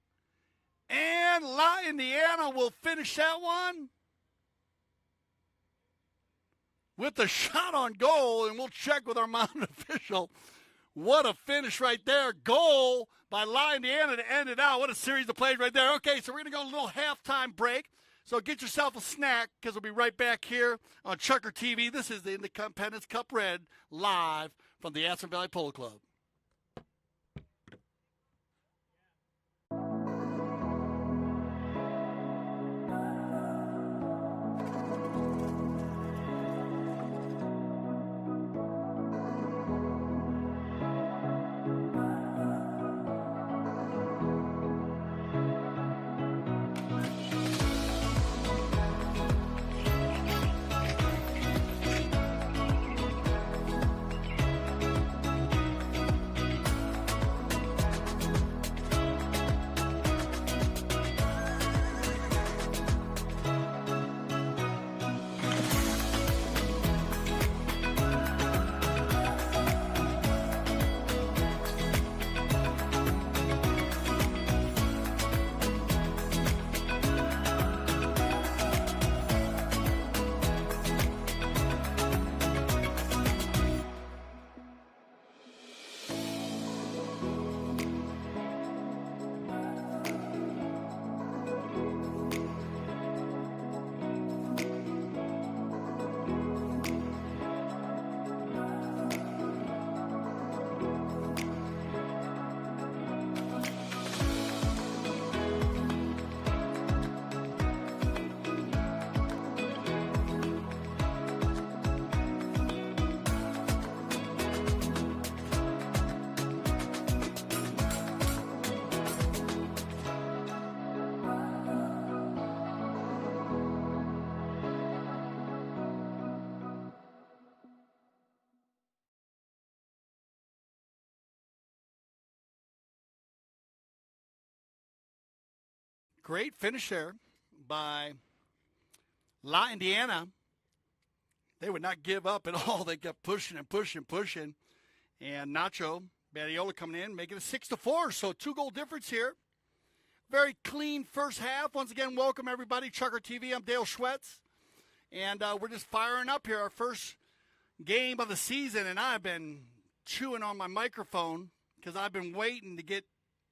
And La Indiana will finish that one with the shot on goal. And we'll check with our mounted official. What a finish right there. Goal by La Indiana to end it out. What a series of plays right there. Okay, so we're going to go a little halftime break. So get yourself a snack because we'll be right back here on ChukkerTV. This is the Independence Cup Red live from the Aspen Valley Polo Club. Great finish there by La Indiana. They would not give up at all. They kept pushing and pushing and pushing. And Nacho Badiola coming in, making it 6-4. So 2-goal difference here. Very clean first half. Once again, welcome everybody. ChukkerTV. I'm Dale Schwetz. And we're just firing up here. Our first game of the season. And I've been chewing on my microphone because I've been waiting to get,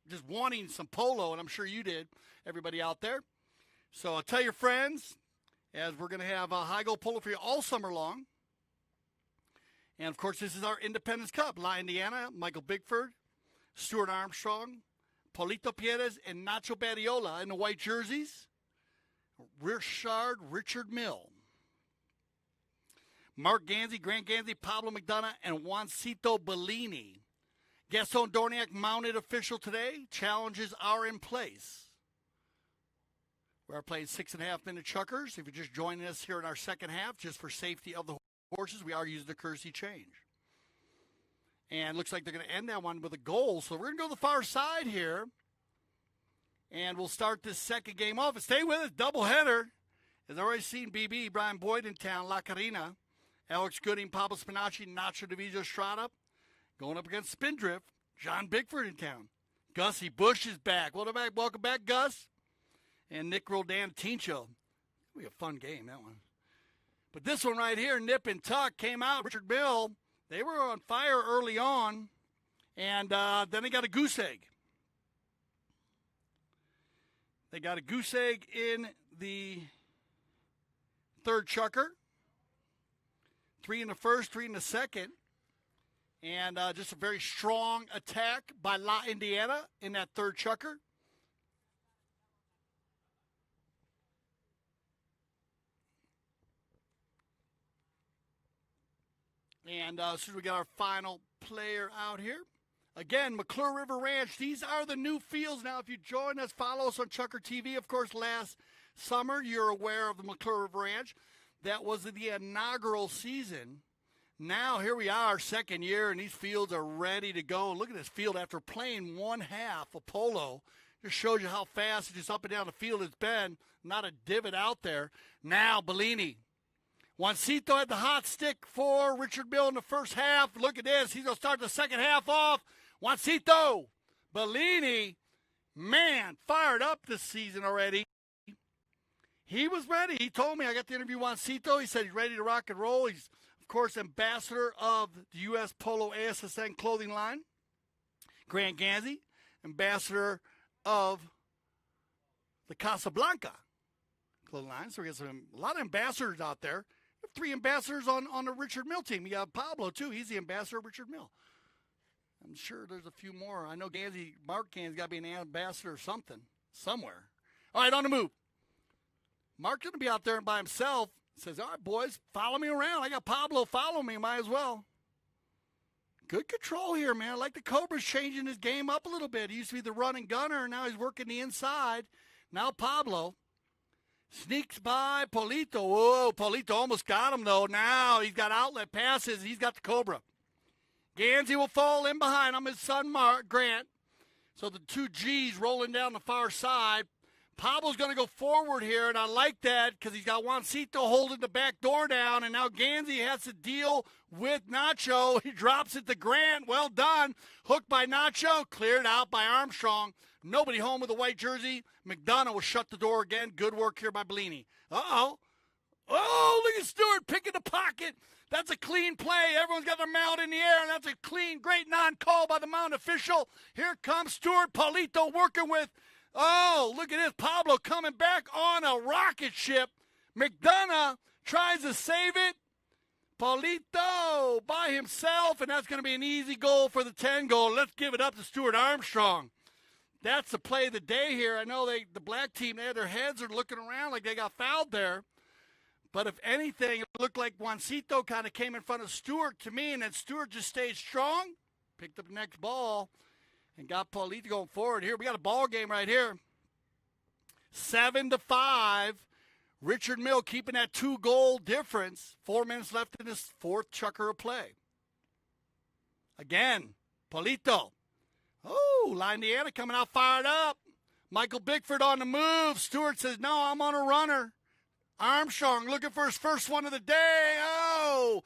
just wanting some polo. And I'm sure you did, everybody out there. So tell your friends, as we're going to have a high goal polo for you all summer long. And, of course, this is our Independence Cup. La Indiana, Michael Bigford, Stuart Armstrong, Polito Pierres, and Nacho Badiola in the white jerseys. Richard Mill. Mark Ganzi, Grant Ganzi, Pablo McDonough, and Juancito Bellini. Gaston Dorniak, mounted official today. Challenges are in place. We're playing 6.5-minute chuckers. If you're just joining us here in our second half, just for safety of the horses, we are using the courtesy change. And looks like they're going to end that one with a goal. So we're going to go to the far side here. And we'll start this second game off. And stay with us, doubleheader. As I've already seen BB, Brian Boyd in town, La Carina, Alex Gooding, Pablo Spinacci, Nacho Diviso Estrada. Going up against Spindrift, John Bigford in town. Gussie Bush is back. Welcome back, Gus. And Nick Roldan Tincho. It'll be a fun game, that one. But this one right here, Nip and Tuck, came out. Richard Mill, they were on fire early on. And then they got a goose egg. They got a goose egg in the third chukker. 3 in the first, 3 in the second. And just a very strong attack by La Indiana in that third chukker. And as soon as we got our final player out here. Again, McClure River Ranch. These are the new fields now. If you join us, follow us on ChukkerTV. Of course, last summer, you're aware of the McClure River Ranch. That was the inaugural season. Now, here we are, second year, and these fields are ready to go. Look at this field after playing one half of polo. Just shows you how fast just up and down the field it's been. Not a divot out there. Now, Bellini. Juancito had the hot stick for Richard Mill in the first half. Look at this. He's going to start the second half off. Juancito. Bellini, man, fired up this season already. He was ready. He told me, I got to interview Juancito. He said he's ready to rock and roll. He's, of course, ambassador of the U.S. Polo ASSN clothing line. Grant Ganzi, ambassador of the Casablanca clothing line. So we got a lot of ambassadors out there. 3 ambassadors on the Richard Mill team. You got Pablo, too. He's the ambassador of Richard Mill. I'm sure there's a few more. I know Mark Ganzi's got to be an ambassador or something, somewhere. All right, on the move. Mark's going to be out there by himself. Says, all right, boys, follow me around. I got Pablo. Follow me. Might as well. Good control here, man. I like the Cobra's changing his game up a little bit. He used to be the running gunner, and now he's working the inside. Now Pablo sneaks by Polito. Whoa, Polito almost got him, though. Now he's got outlet passes. He's got the Cobra. Ganzi will fall in behind him, his son Grant. So the 2 G's rolling down the far side. Pablo's going to go forward here, and I like that because he's got Juancito holding the back door down, and now Ganzi has to deal with Nacho. He drops it to Grant. Well done. Hooked by Nacho. Cleared out by Armstrong. Nobody home with a white jersey. McDonough will shut the door again. Good work here by Bellini. Uh-oh. Oh, look at Stewart picking the pocket. That's a clean play. Everyone's got their mount in the air, and that's a clean, great non-call by the mount official. Here comes Stewart. Polito working with, oh, look at this. Pablo coming back on a rocket ship. McDonough tries to save it. Polito by himself, and that's going to be an easy goal for the 10 goal. Let's give it up to Stuart Armstrong. That's the play of the day here. I know the black team, their heads are looking around like they got fouled there. But if anything, it looked like Juancito kind of came in front of Stewart to me, and then Stewart just stayed strong, picked up the next ball, and got Polito going forward. Here, we got a ball game right here. 7-5. Richard Mill keeping that 2-goal difference. 4 minutes left in this fourth chukker of play. Again, Polito. Oh, La Indiana coming out fired up. Michael Bickford on the move. Stewart says, no, I'm on a runner. Armstrong looking for his first one of the day. Oh,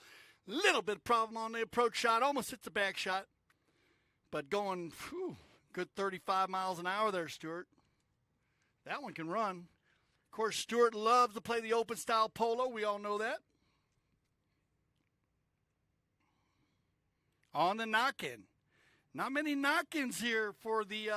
little bit of problem on the approach shot. Almost hits the back shot. But going good 35 miles an hour there, Stewart. That one can run. Of course, Stewart loves to play the open style polo. We all know that. On the knock-in. Not many knock-ins here for the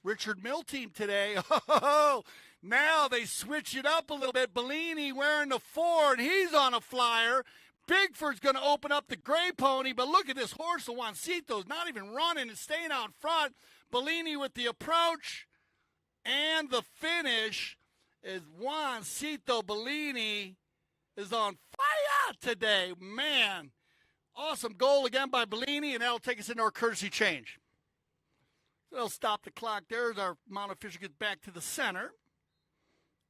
Richard Mill team today. Oh, now they switch it up a little bit. Bellini wearing the 4, and he's on a flyer. Bigford's going to open up the gray pony, but look at this horse, the Juancito's not even running and staying out front. Bellini with the approach, and the finish is Juancito Bellini is on fire today. Man, awesome goal again by Bellini, and that'll take us into our courtesy change. So they'll stop the clock there as our mount official gets back to the center.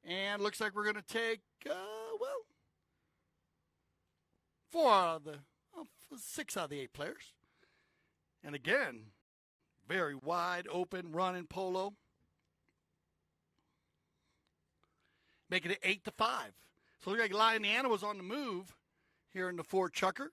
And looks like we're going to take, 6 out of the 8 players. And again, very wide open run in polo. Making it 8-5. So it looks like Indiana was on the move here in the 4 chukker.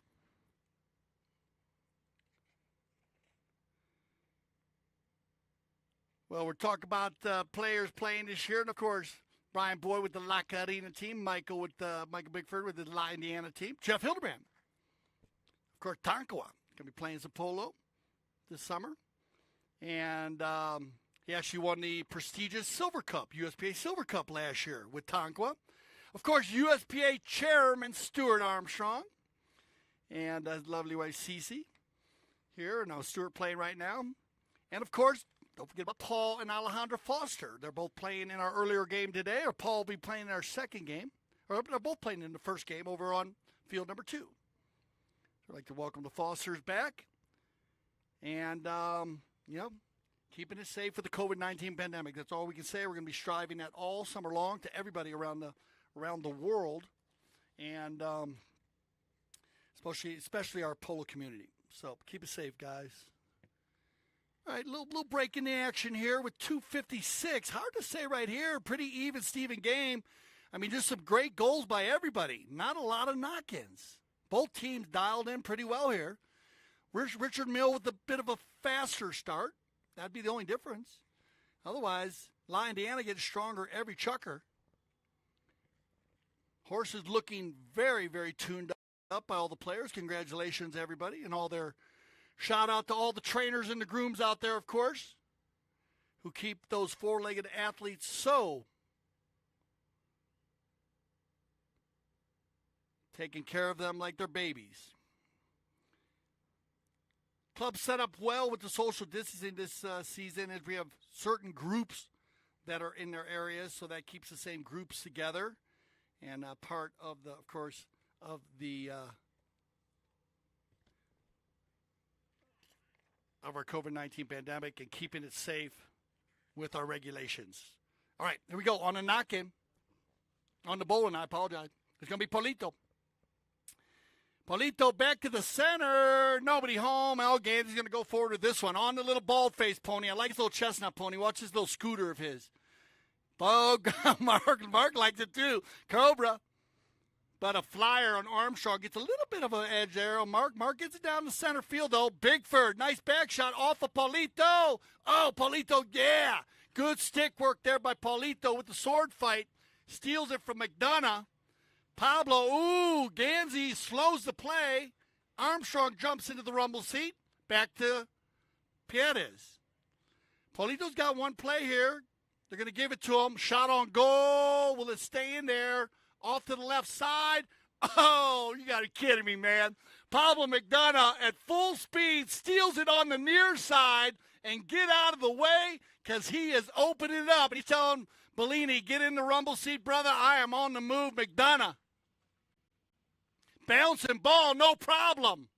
Well, we're talking about players playing this year, and of course, Brian Boyd with the La Carina team, Michael Bickford with the La Indiana team, Jeff Hildebrand. Of course, Tonkawa going to be playing some polo this summer. And he actually won the prestigious Silver Cup, USPA Silver Cup last year with Tonkawa. Of course, USPA Chairman Stuart Armstrong. And his lovely wife, Cece, here. Now, Stuart playing right now. And, of course, don't forget about Paul and Alejandra Foster. They're both playing in our earlier game today, or Paul will be playing in our second game. Or they're both playing in the first game over on field number 2. So I'd like to welcome the Fosters back. And, keeping it safe for the COVID-19 pandemic. That's all we can say. We're going to be striving that all summer long to everybody around the world. And especially our polo community. So keep it safe, guys. All right, little break in the action here with 2:56. Hard to say right here. Pretty even, Steven game. I mean, just some great goals by everybody. Not a lot of knock-ins. Both teams dialed in pretty well here. Richard Mill with a bit of a faster start. That'd be the only difference. Otherwise, La Indiana gets stronger every chukker. Horses looking very, very tuned up by all the players. Congratulations, everybody, and all their shout out to all the trainers and the grooms out there, of course, who keep those 4-legged athletes so taking care of them like they're babies. Club set up well with the social distancing this season as we have certain groups that are in their areas, so that keeps the same groups together. And part of the, of course, of the of our COVID-19 pandemic and keeping it safe with our regulations. All right, here we go. On a knock-in. On the bowling, I apologize. It's going to be Polito. Polito back to the center. Nobody home. Al Gandy's going to go forward with this one. On the little bald-faced pony. I like his little chestnut pony. Watch his little scooter of his. Mark likes it too. Cobra. But a flyer on Armstrong gets a little bit of an edge there. Mark gets it down the center field, though. Bigford, nice back shot off of Paulito. Oh, Paulito, yeah. Good stick work there by Paulito with the sword fight. Steals it from McDonough. Pablo, Gansey slows the play. Armstrong jumps into the rumble seat. Back to Perez. Paulito's got one play here. They're going to give it to him. Shot on goal. Will it stay in there? Off to the left side. Oh, you got to be kidding me, man. Pablo McDonough at full speed steals it on the near side and get out of the way because he is opening it up. And he's telling Bellini, get in the rumble seat, brother. I am on the move, McDonough. Bouncing ball, no problem.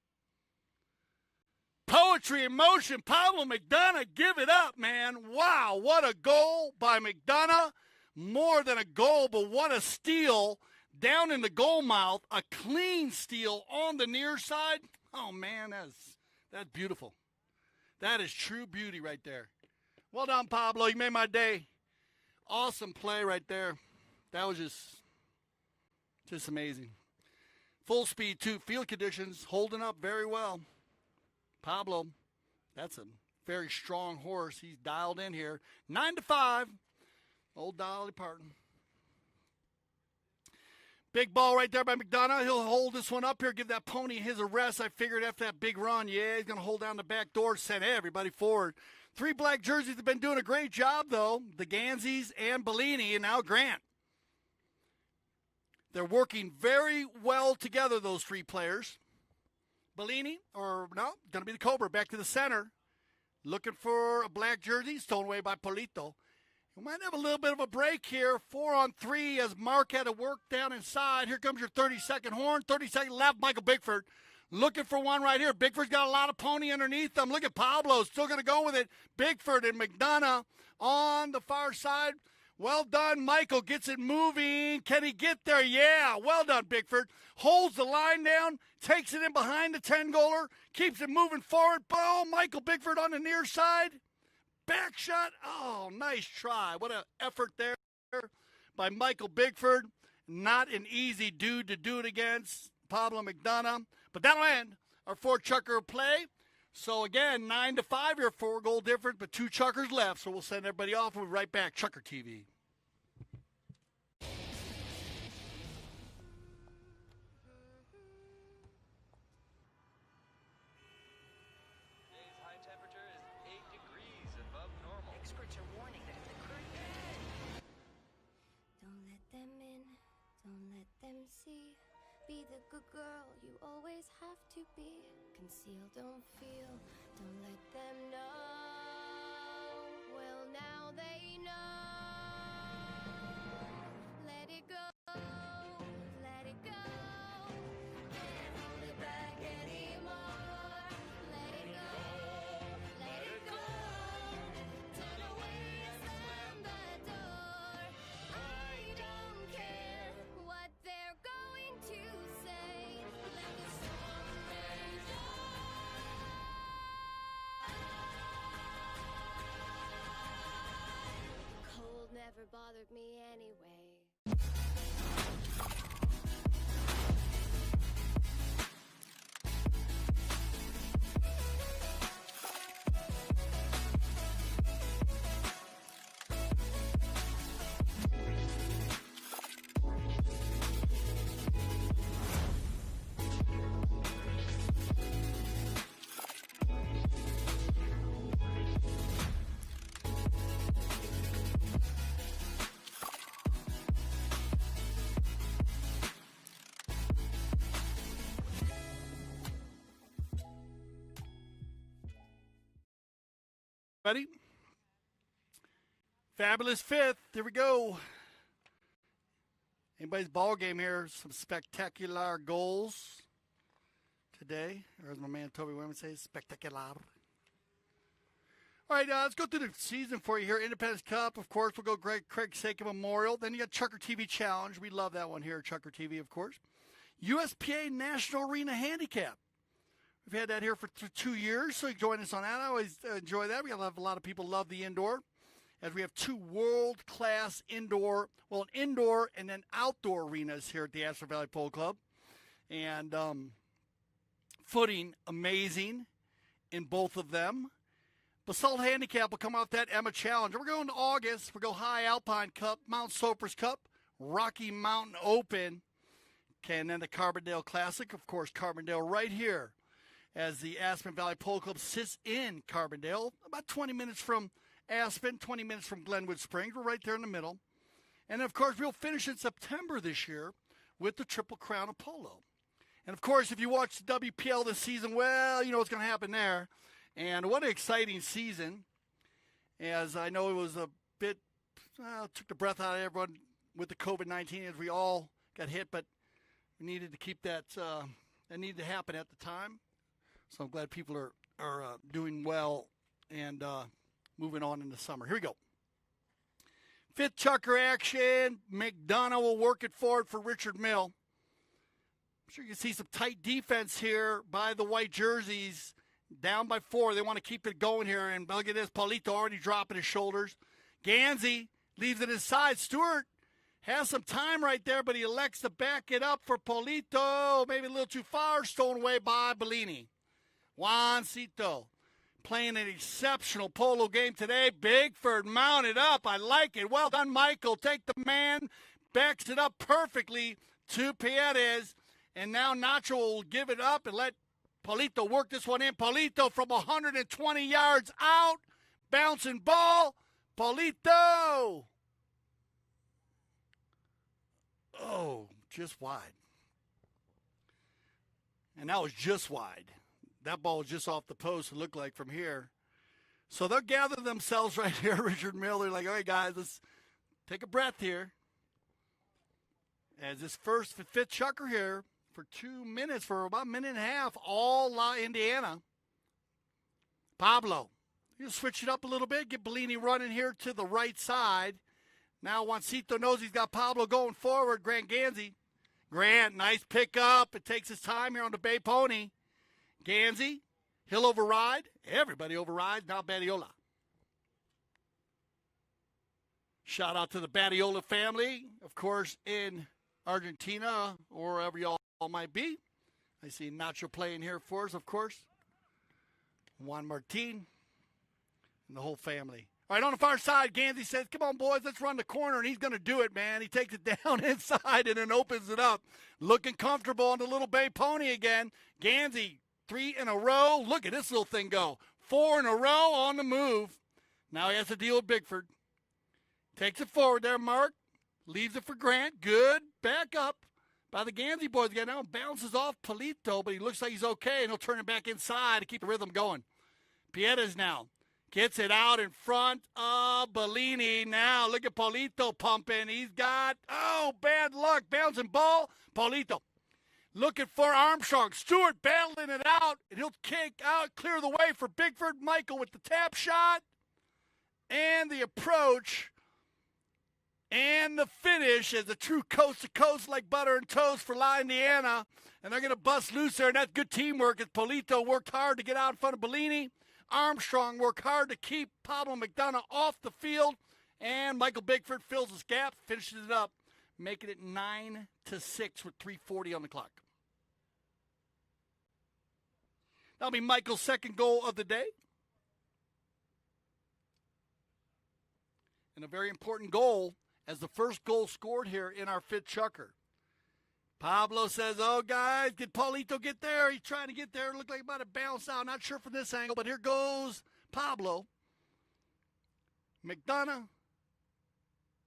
Poetry in motion. Pablo McDonough, give it up, man. Wow, what a goal by McDonough. More than a goal, but what a steal down in the goal mouth. A clean steal on the near side. Oh, man, that's beautiful. That is true beauty right there. Well done, Pablo. You made my day. Awesome play right there. That was just amazing. Full speed, too. Field conditions holding up very well. Pablo, that's a very strong horse. He's dialed in here. 9-5. Old Dolly Parton. Big ball right there by McDonough. He'll hold this one up here, give that pony his arrest. I figured after that big run, yeah, he's going to hold down the back door, send everybody forward. 3 black jerseys have been doing a great job, though. The Ganseys and Bellini, and now Grant. They're working very well together, those 3 players. Bellini, or no, going to be the Cobra, back to the center. Looking for a black jersey, stolen away by Polito. We might have a little bit of a break here. 4-on-3 as Mark had to work down inside. Here comes your 30-second horn. 30-second left, Michael Bigford. Looking for one right here. Bigford's got a lot of pony underneath them. Look at Pablo, still going to go with it. Bigford and McDonough on the far side. Well done, Michael gets it moving. Can he get there? Yeah, well done, Bigford. Holds the line down, takes it in behind the 10-goaler, keeps it moving forward. Oh, Michael Bigford on the near side. Back shot. Oh, nice try. What an effort there by Michael Bigford. Not an easy dude to do it against, Pablo McDonough. But that'll end our 4 chucker play. So, again, 9-5 here, 4-goal difference, but 2 chuckers left. So we'll send everybody off. We'll be right back. Chucker TV. See, be the good girl you always have to be. Conceal, don't feel, don't let them know. Well, now they know. Let it go, let it go. Can't hold it back anymore. Let it go, let it go. Turn away and slam the door. I don't care what they're going to say. Let the storm rage on. Cold never bothered me anyway. Ready? Fabulous 5th. Here we go. Anybody's ball game here. Some spectacular goals today. Or as my man Toby Women says, spectacular. All right, let's go through the season for you here. Independence Cup, of course. We'll go Craig Saker Memorial. Then you got Chucker TV Challenge. We love that one here at Chucker TV, of course. USPA National Arena Handicap. We've had that here for 2 years, so you join us on that. I always enjoy that. We have a lot of people love the indoor, as we have 2 world-class indoor, well, an indoor and then outdoor arenas here at the Astor Valley Polo Club. And footing amazing in both of them. Basalt Handicap will come off that Emma Challenge. We're going to August. We'll go High Alpine Cup, Mount Cypress Cup, Rocky Mountain Open, and then the Carbondale Classic. Of course, Carbondale right here, as the Aspen Valley Polo Club sits in Carbondale, about 20 minutes from Aspen, 20 minutes from Glenwood Springs. We're right there in the middle. And, of course, we'll finish in September this year with the Triple Crown of Polo. And, of course, if you watch the WPL this season, well, you know what's going to happen there. And what an exciting season, as I know it was a bit, took the breath out of everyone with the COVID-19 as we all got hit, but we needed to keep that, that needed to happen at the time. So I'm glad people are doing well and moving on in the summer. Here we go. 5th chucker action. McDonough will work it forward for Richard Mill. I'm sure you can see some tight defense here by the white jerseys. Down by 4. They want to keep it going here. And look at this. Paulito already dropping his shoulders. Gansey leaves it inside. Stewart has some time right there, but he elects to back it up for Polito. Maybe a little too far. Stolen away by Bellini. Juancito playing an exceptional polo game today. Bigford mounted up. I like it. Well done, Michael. Take the man. Backs it up perfectly to Pierres. And now Nacho will give it up and let Polito work this one in. Polito from 120 yards out. Bouncing ball. Polito. Oh, just wide. And that was just wide. That ball was just off the post, it looked like, from here. So they'll gather themselves right here, Richard Miller. Like, all right, guys, let's take a breath here. As this fifth chucker here for 2 minutes, for about a minute and a half, all La Indiana. Pablo, you switch it up a little bit, get Bellini running here to the right side. Now Juancito knows he's got Pablo going forward. Grant Gansey. Grant, nice pickup. It takes his time here on the Bay Pony. Gansey, he'll override. Everybody overrides. Now Badiola. Shout out to the Badiola family, of course, in Argentina or wherever y'all might be. I see Nacho playing here for us, of course. Juan Martin and the whole family. All right, on the far side, Gansey says, come on, boys, let's run the corner, and he's going to do it, man. He takes it down inside and then opens it up. Looking comfortable on the little Bay Pony again. Gansey, 3 in a row. Look at this little thing go. 4 in a row on the move. Now he has to deal with Bigford. Takes it forward there, Mark. Leaves it for Grant. Good. Back up by the Gansey boys again. Now bounces off Polito, but he looks like he's okay, and he'll turn it back inside to keep the rhythm going. Pietas now. Gets it out in front of Bellini. Now look at Polito pumping. He's got, bad luck. Bouncing ball. Polito looking for Armstrong. Stewart battling it out. And he'll kick out, clear the way for Bigford. Michael with the tap shot. And the approach. And the finish is a true coast-to-coast like butter and toast for La Indiana. And they're going to bust loose there. And that's good teamwork as Polito worked hard to get out in front of Bellini. Armstrong worked hard to keep Pablo McDonough off the field, and Michael Bigford fills his gap, finishes it up, making it 9-6 with 3:40 on the clock. That'll be Michael's second goal of the day. And a very important goal as the first goal scored here in our fifth chukker. Pablo says, guys, did Polito get there? He's trying to get there. Looked like he might have bounced out. Not sure from this angle, but here goes Pablo. McDonough.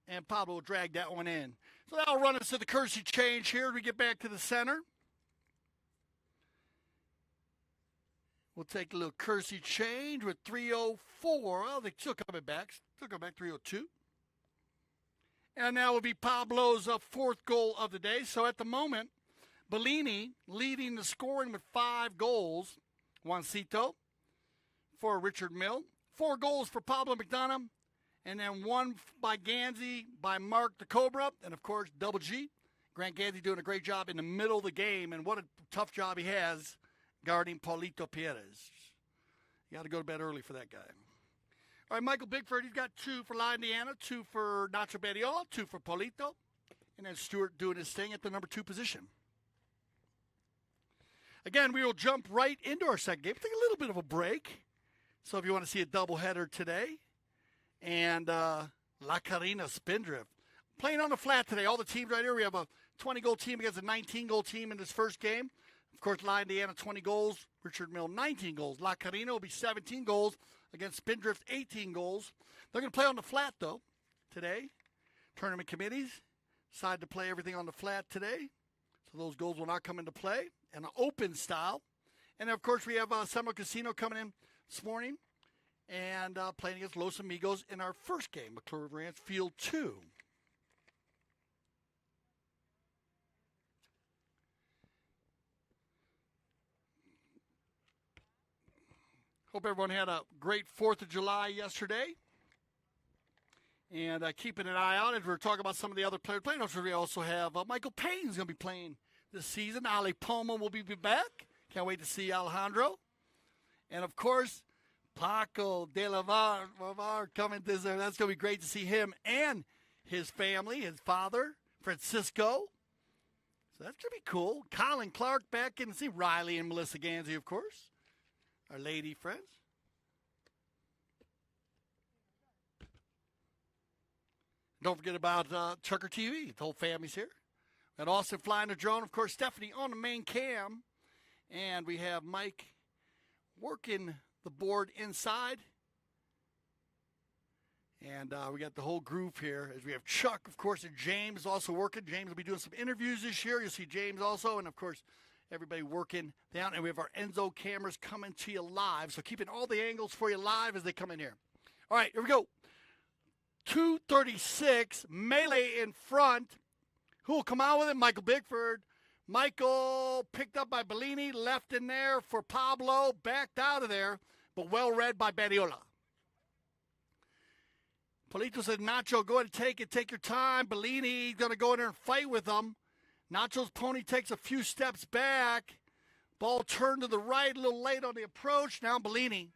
And Pablo will drag that one in. So that'll run us to the courtesy change here as we get back to the center. We'll take a little courtesy change with 3:04. Well, they're still coming back. Still coming back 3:02. And now will be Pablo's fourth goal of the day. So at the moment, Bellini leading the scoring with 5 goals. Juancito for Richard Mill. 4 goals for Pablo McDonough. And then 1 by Gansey, by Mark the Cobra. And, of course, Double G. Grant Gansey doing a great job in the middle of the game. And what a tough job he has guarding Paulito Pierres. You got to go to bed early for that guy. All right, Michael Bigford, he's got 2 for La Indiana, 2 for Nacho Badiola, 2 for Polito, and then Stewart doing his thing at the number 2 position. Again, we will jump right into our second game. Take a little bit of a break. So if you want to see a doubleheader today, and La Carina Spindrift. Playing on the flat today, all the teams right here. We have a 20-goal team against a 19-goal team in this first game. Of course, La Indiana, 20 goals. Richard Mill, 19 goals. La Carina will be 17 goals. Against Spindrift, 18 goals. They're going to play on the flat, though, today. Tournament committees decide to play everything on the flat today. So those goals will not come into play. And an open style. And, of course, we have Seminole Casino coming in this morning and playing against Los Amigos in our first game, McClure Ranch Field 2. Hope everyone had a great 4th of July yesterday. And keeping an eye out as we're talking about some of the other players playing. We also have Michael Payne's going to be playing this season. Ali Poma will be back. Can't wait to see Alejandro. And, of course, Paco de la Var coming this there. That's going to be great to see him and his family, his father, Francisco. So that's going to be cool. Colin Clark back in to see Riley and Melissa Gansey, of course, our lady friends. Don't forget about ChukkerTV. The whole family's here. And Austin flying the drone. Of course, Stephanie on the main cam. And we have Mike working the board inside. And we got the whole group here. As we have Chuck, of course, and James also working. James will be doing some interviews this year. You'll see James also. And, of course, everybody working down. And we have our Enzo cameras coming to you live. So keeping all the angles for you live as they come in here. All right, here we go. 236, melee in front. Who will come out with it? Michael Bigford. Michael picked up by Bellini, left in there for Pablo, backed out of there, but well read by Badiola. Polito said, Nacho, go ahead and take it. Take your time. Bellini going to go in there and fight with him. Nacho's pony takes a few steps back. Ball turned to the right, a little late on the approach. Now Bellini.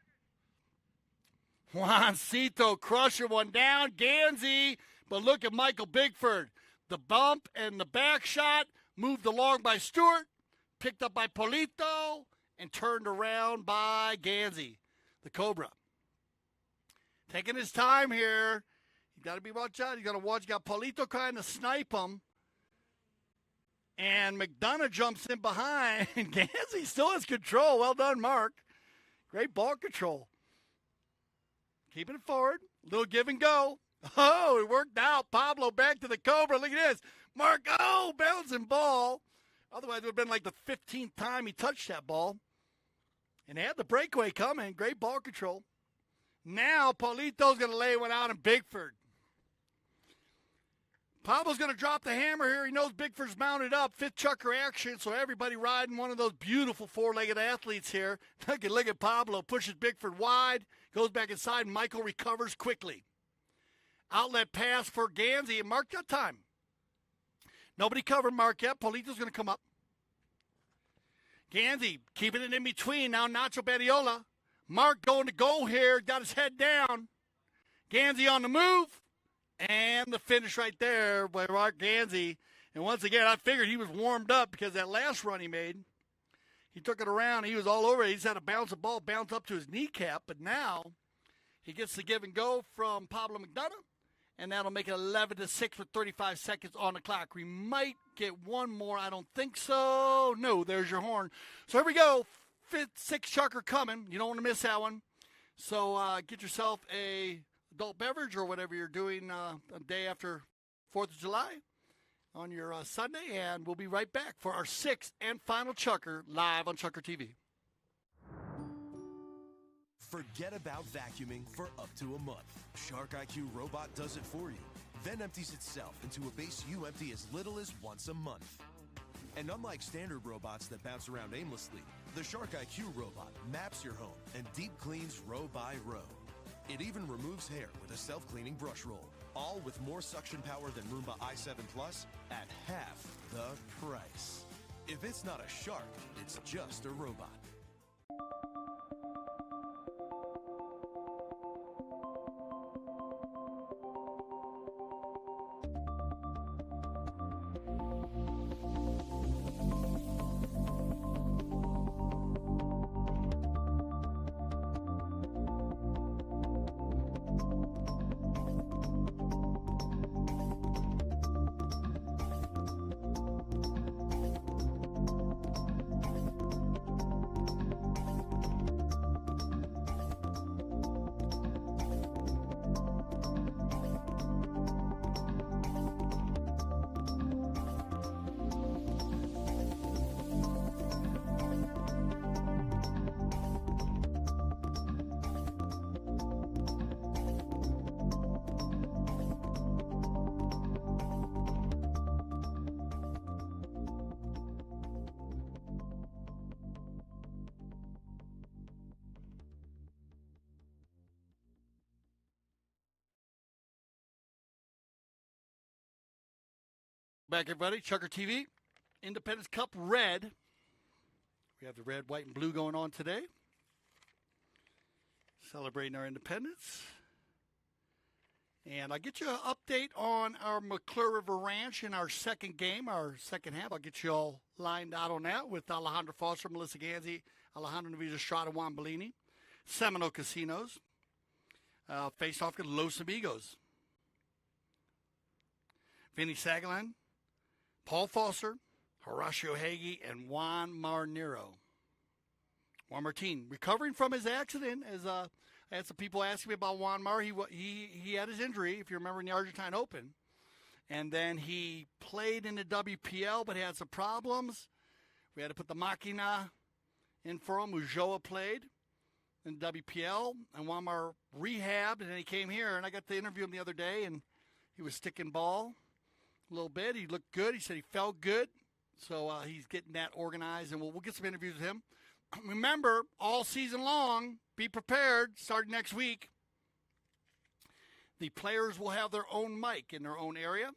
Juancito crushing one down. Gansey, but look at Michael Bigford. The bump and the back shot moved along by Stewart, picked up by Polito, and turned around by Gansey, the Cobra. Taking his time here. You got to be watch out. You got to watch. You got Polito trying to snipe him. And McDonough jumps in behind. Gansey still has control. Well done, Mark. Great ball control. Keeping it forward. Little give and go. Oh, it worked out. Pablo back to the Cobra. Look at this. Mark, oh, bouncing ball. Otherwise, it would have been like the 15th time he touched that ball. And they had the breakaway coming. Great ball control. Now, Polito's going to lay one out in Bigford. Pablo's going to drop the hammer here. He knows Bigford's mounted up. Fifth chucker action, so everybody riding one of those beautiful four-legged athletes here. Look at Pablo. Pushes Bigford wide. Goes back inside. Michael recovers quickly. Outlet pass for Gansey. And Mark got time. Nobody covered Mark yet. Polito's going to come up. Gansey keeping it in between. Now Nacho Badiola. Mark going to go here. Got his head down. Gansey on the move. And the finish right there by Mark Gansey. And once again, I figured he was warmed up because that last run he made, he took it around. He was all over it. He just had to bounce the ball, bounce up to his kneecap. But now he gets the give and go from Pablo McDonough. And that'll make it 11-6 with 35 seconds on the clock. We might get one more. I don't think so. No, there's your horn. So here we go. Fifth, sixth chucker coming. You don't want to miss that one. So get yourself a adult beverage or whatever you're doing a day after 4th of July on your Sunday. And we'll be right back for our sixth and final chucker live on ChukkerTV. Forget about vacuuming for up to a month. Shark IQ Robot does it for you, then empties itself into a base you empty as little as once a month. And unlike standard robots that bounce around aimlessly, the Shark IQ Robot maps your home and deep cleans row by row. It even removes hair with a self-cleaning brush roll, all with more suction power than Roomba i7 Plus at half the price. If it's not a shark, it's just a robot. Back, everybody. ChukkerTV, Independence Cup Red. We have the red, white, and blue going on today. celebrating our independence. And I'll get you an update on our McClure River Ranch in our second game, our second half. I'll get you all lined out on that with Alejandro Foster, Melissa Ganzi, Alejandro Naviz Estrada, Juan Bellini. Seminole Casinos. Face off against Los Amigos. Vinny Sagalan, Paul Foster, Horacio Hagee, and Juan Marnero. Juan Martin, recovering from his accident, as I had some people asking me about Juan Mar. He had his injury, if you remember, in the Argentine Open. And then he played in the WPL, but had some problems. We had to put the Machina in for him. Ujoa played in the WPL, and Juan Mar rehabbed, and then he came here, and I got to interview him the other day, and he was sticking ball a little bit. He looked good. He said he felt good. So he's getting that organized, and we'll get some interviews with him. Remember, all season long, be prepared, starting next week. The players will have their own mic in their own area,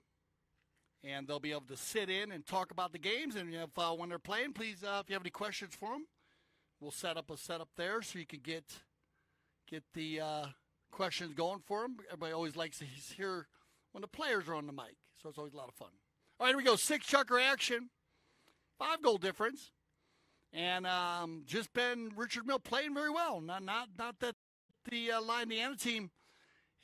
and they'll be able to sit in and talk about the games. And if, when they're playing, please, if you have any questions for them, we'll set up a setup there so you can get the questions going for them. Everybody always likes to hear when the players are on the mic, so it's always a lot of fun. All right, here we go. 6 chucker action, 5-goal difference. And just been Richard Mill playing very well. Not that the La Indiana team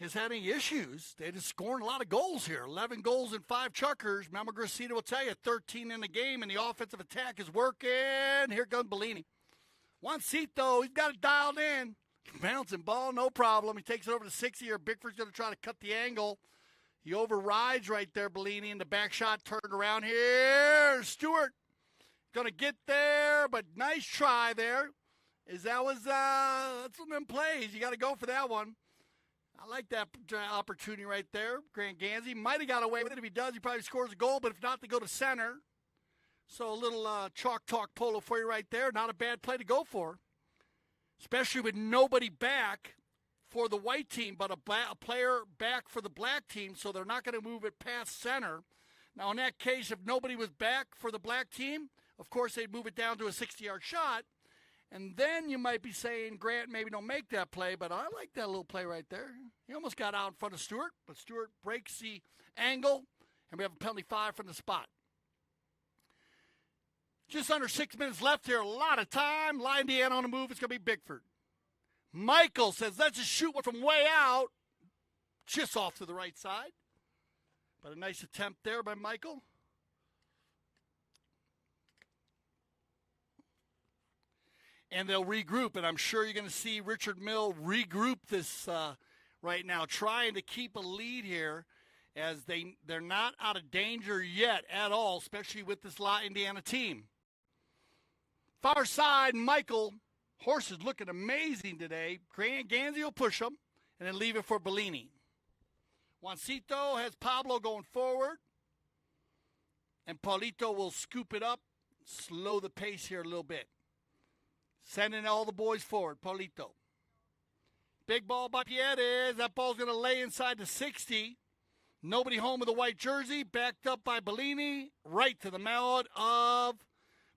has had any issues. They're just scoring a lot of goals here. 11 goals and 5 chuckers. Mama Gracita will tell you 13 in the game, and the offensive attack is working. Here comes Bellini. Juancito, he's got it dialed in. Bouncing ball, no problem. He takes it over to 60 here. Bickford's going to try to cut the angle. He overrides right there, Bellini, and the back shot turned around here. Stewart going to get there, but nice try there. That's one of them plays. You got to go for that one. I like that opportunity right there. Grant Ganzi might have got away with it. If he does, he probably scores a goal, but if not, they go to center. So a little chalk talk polo for you right there. Not a bad play to go for, especially with nobody back for the white team, but a player back for the black team, so they're not going to move it past center. Now, in that case, if nobody was back for the black team, of course, they'd move it down to a 60-yard shot, and then you might be saying Grant maybe don't make that play, but I like that little play right there. He almost got out in front of Stewart, but Stewart breaks the angle, and we have a penalty 5 from the spot. Just under 6 minutes left here. A lot of time. La Indiana on the move. It's going to be Bickford. Michael says, let's just shoot one from way out. Just off to the right side. But a nice attempt there by Michael. And they'll regroup, and I'm sure you're going to see Richard Mill regroup this right now, trying to keep a lead here as they're not out of danger yet at all, especially with this La Indiana team. Far side, Michael. Horse is looking amazing today. Grant Ganzi will push him and then leave it for Bellini. Juancito has Pablo going forward. And Paulito will scoop it up, slow the pace here a little bit. Sending all the boys forward, Paulito. Big ball by Pierres. That ball's going to lay inside the 60. Nobody home with a white jersey. Backed up by Bellini. Right to the mallet of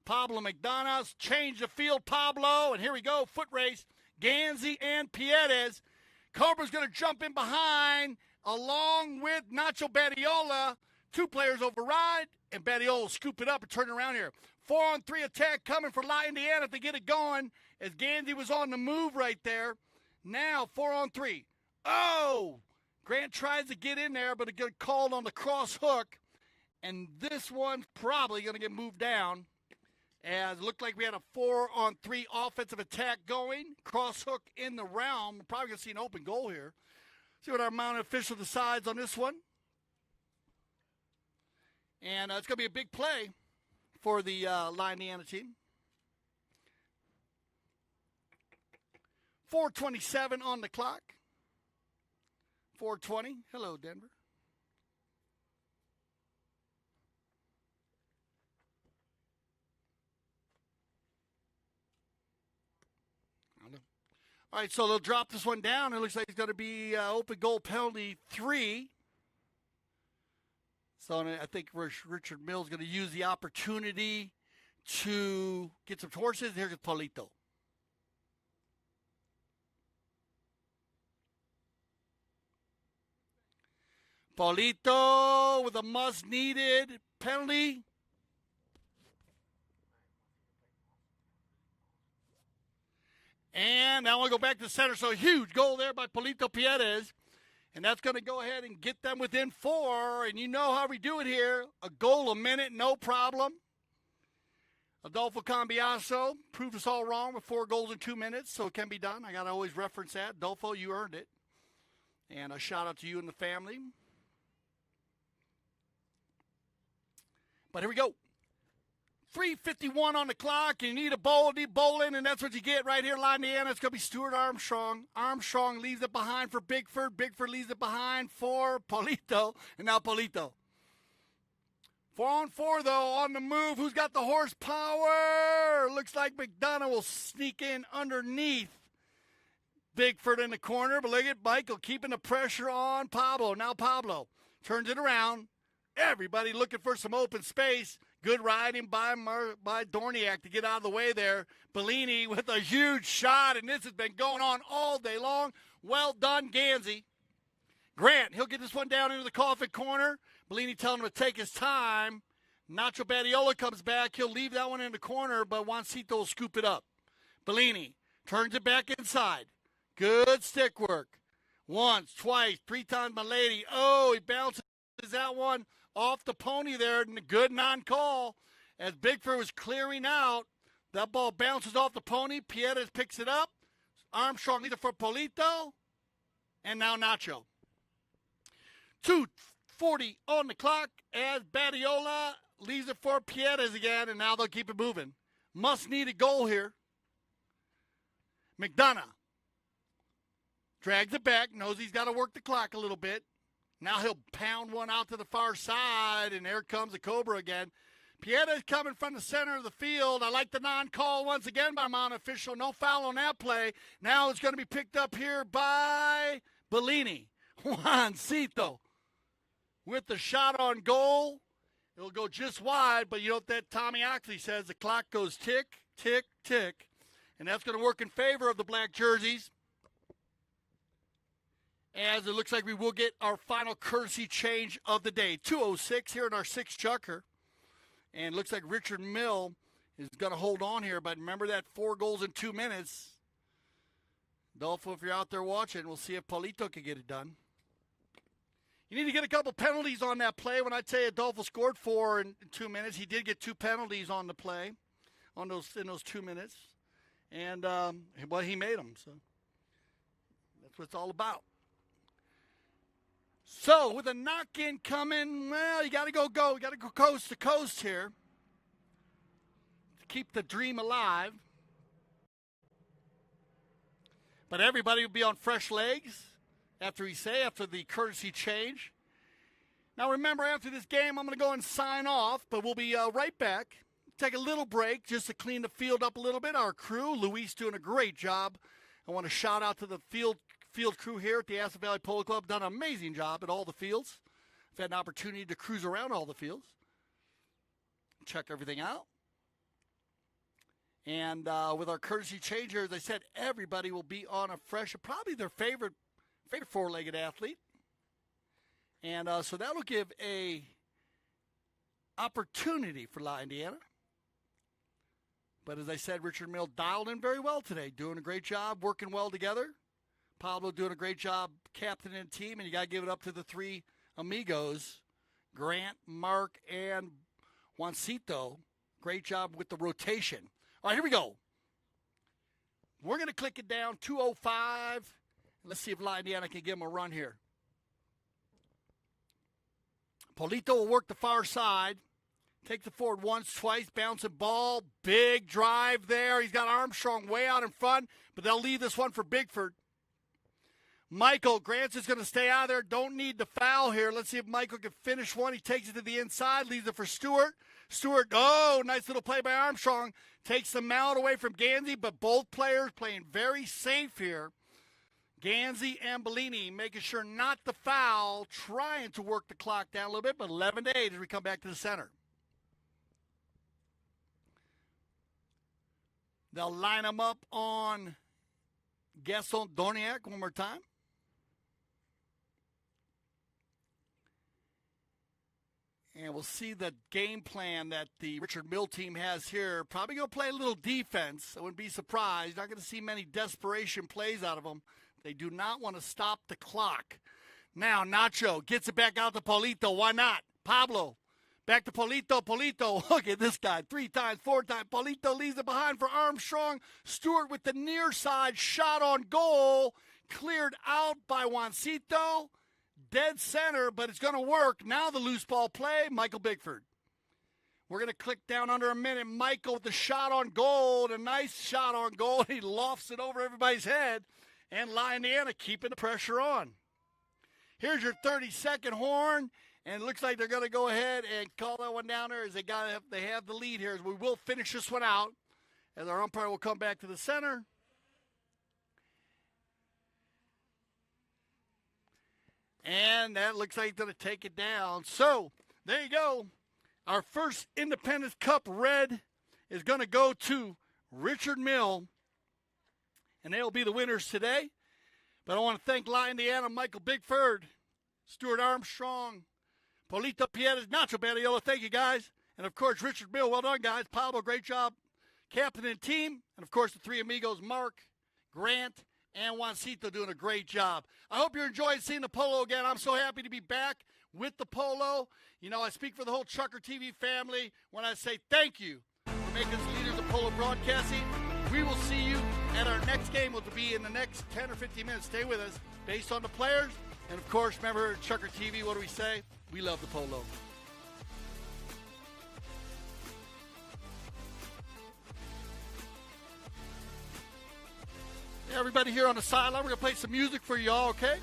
Pablo McDonough. Change the field, Pablo. And here we go. Foot race. Ganzi and Pierres. Cobra's going to jump in behind along with Nacho Badiola. 2 players override. And Badiola will scoop it up and turn it around here. 4-on-3 attack coming for La Indiana if they get it going. As Ganzi was on the move right there. Now 4-on-3. Oh! Grant tries to get in there, but it got called on the cross hook. And this one's probably going to get moved down. As it looked like we had a 4-on-3 offensive attack going. Cross hook in the realm. We're probably going to see an open goal here. See what our mounted official decides on this one. And it's going to be a big play for the La Indiana team. 4:27 on the clock. 4:20. Hello, Denver. All right, so they'll drop this one down. It looks like it's going to be open goal penalty 3. So I think Richard Mills is going to use the opportunity to get some horses. Here's Paulito. Polito with a must-needed penalty. And now we'll go back to center. So huge goal there by Polito Pierres. And that's going to go ahead and get them within 4. And you know how we do it here. A goal a minute, no problem. Adolfo Cambiaso proved us all wrong with 4 goals in 2 minutes, so it can be done. I got to always reference that. Adolfo, you earned it. And a shout out to you and the family. But here we go. 3:51 on the clock, and you need a bowl, deep bowling, and that's what you get right here, Indiana. It's going to be Stuart Armstrong. Armstrong leaves it behind for Bigford. Bigford leaves it behind for Polito, and now Polito. 4-on-4, though, on the move. Who's got the horsepower? Looks like McDonough will sneak in underneath Bigford in the corner, but look at Michael keeping the pressure on Pablo. Now Pablo turns it around. Everybody looking for some open space. Good riding by Dorniak to get out of the way there. Bellini with a huge shot, and this has been going on all day long. Well done, Gansey. Grant, he'll get this one down into the coffin corner. Bellini telling him to take his time. Nacho Badiola comes back. He'll leave that one in the corner, but Juancito will scoop it up. Bellini turns it back inside. Good stick work. Once, twice, 3 times, my lady. Oh, he bounces that one off the pony there, and a good non-call. As Bigford was clearing out, that ball bounces off the pony. Pierres picks it up. Armstrong leads it for Polito. And now Nacho. 2:40 on the clock as Badiola leaves it for Pierres again, and now they'll keep it moving. Must need a goal here. McDonough drags it back, knows he's got to work the clock a little bit. Now he'll pound one out to the far side, and there comes the Cobra again. Pierres coming from the center of the field. I like the non-call once again by Mount Official. No foul on that play. Now it's going to be picked up here by Bellini. Juancito with the shot on goal. It'll go just wide, but you know what that Tommy Oxley says? The clock goes tick, tick, tick. And that's going to work in favor of the black jerseys, as it looks like we will get our final courtesy change of the day. 2:06 here in our 6th Chucker. And it looks like Richard Mill is going to hold on here. But remember that 4 goals in 2 minutes. Adolfo, if you're out there watching, we'll see if Polito can get it done. You need to get a couple penalties on that play. When I tell you Adolfo scored 4 in 2 minutes, he did get 2 penalties on the play in those 2 minutes. And, well, he made them. So that's what it's all about. So, with a knock-in coming, well, you got to go. You got to go coast to coast here to keep the dream alive. But everybody will be on fresh legs after the courtesy change. Now, remember, after this game, I'm going to go and sign off, but we'll be right back. Take a little break just to clean the field up a little bit. Our crew, Luis, doing a great job. I want to shout out to the field crew here at the Aspen Valley Polo Club. Done an amazing job at all the fields. I've had an opportunity to cruise around all the fields, check everything out. And with our courtesy change here, as I said, everybody will be on a fresh, probably their favorite four-legged athlete. And so that will give a opportunity for La Indiana. But as I said, Richard Mill dialed in very well today, doing a great job, working well together. Pablo doing a great job captaining the team, and you got to give it up to the 3 amigos, Grant, Mark, and Juancito. Great job with the rotation. All right, here we go. We're going to click it down, 2:05. Let's see if La Indiana can give him a run here. Polito will work the far side. Takes it forward once, twice, bouncing ball. Big drive there. He's got Armstrong way out in front, but they'll leave this one for Bigford. Michael, Grant's is going to stay out of there. Don't need the foul here. Let's see if Michael can finish one. He takes it to the inside, leaves it for Stewart. Stewart, oh, nice little play by Armstrong. Takes the mallet away from Gansey, but both players playing very safe here. Gansey and Bellini making sure not the foul, trying to work the clock down a little bit, but 11-8 as we come back to the center. They'll line them up on Gaston Dorniak one more time. And we'll see the game plan that the Richard Mill team has here. Probably going to play a little defense. I wouldn't be surprised. Not going to see many desperation plays out of them. They do not want to stop the clock. Now, Nacho gets it back out to Polito. Why not? Pablo, back to Polito. Polito, look at this guy. 3 times, 4 times. Polito leaves it behind for Armstrong. Stewart with the near side shot on goal. Cleared out by Juancito. Dead center, but it's going to work. Now the loose ball play, Michael Bigford. We're going to click down under a minute. Michael with the shot on goal. A nice shot on goal. He lofts it over everybody's head. And Indiana keeping the pressure on. Here's your 30-second horn. And it looks like they're going to go ahead and call that one down there as they have the lead here. As we will finish this one out. As our umpire will come back to the center. And that looks like they're going to take it down. So, there you go. Our first Independence Cup red is going to go to Richard Mill. And they'll be the winners today. But I want to thank Indiana, Michael Bigford, Stuart Armstrong, Polito Pierres, Nacho Barriolo. Thank you, guys. And, of course, Richard Mill. Well done, guys. Pablo, great job. Captain and team. And, of course, the 3 amigos, Mark, Grant, and Juancito doing a great job. I hope you're enjoying seeing the polo again. I'm so happy to be back with the polo. You know, I speak for the whole ChukkerTV family when I say thank you for making us leaders of polo broadcasting. We will see you at our next game, which will be in the next 10 or 15 minutes. Stay with us based on the players. And, of course, remember, ChukkerTV, what do we say? We love the polo. Everybody here on the sideline, we're going to play some music for y'all, okay?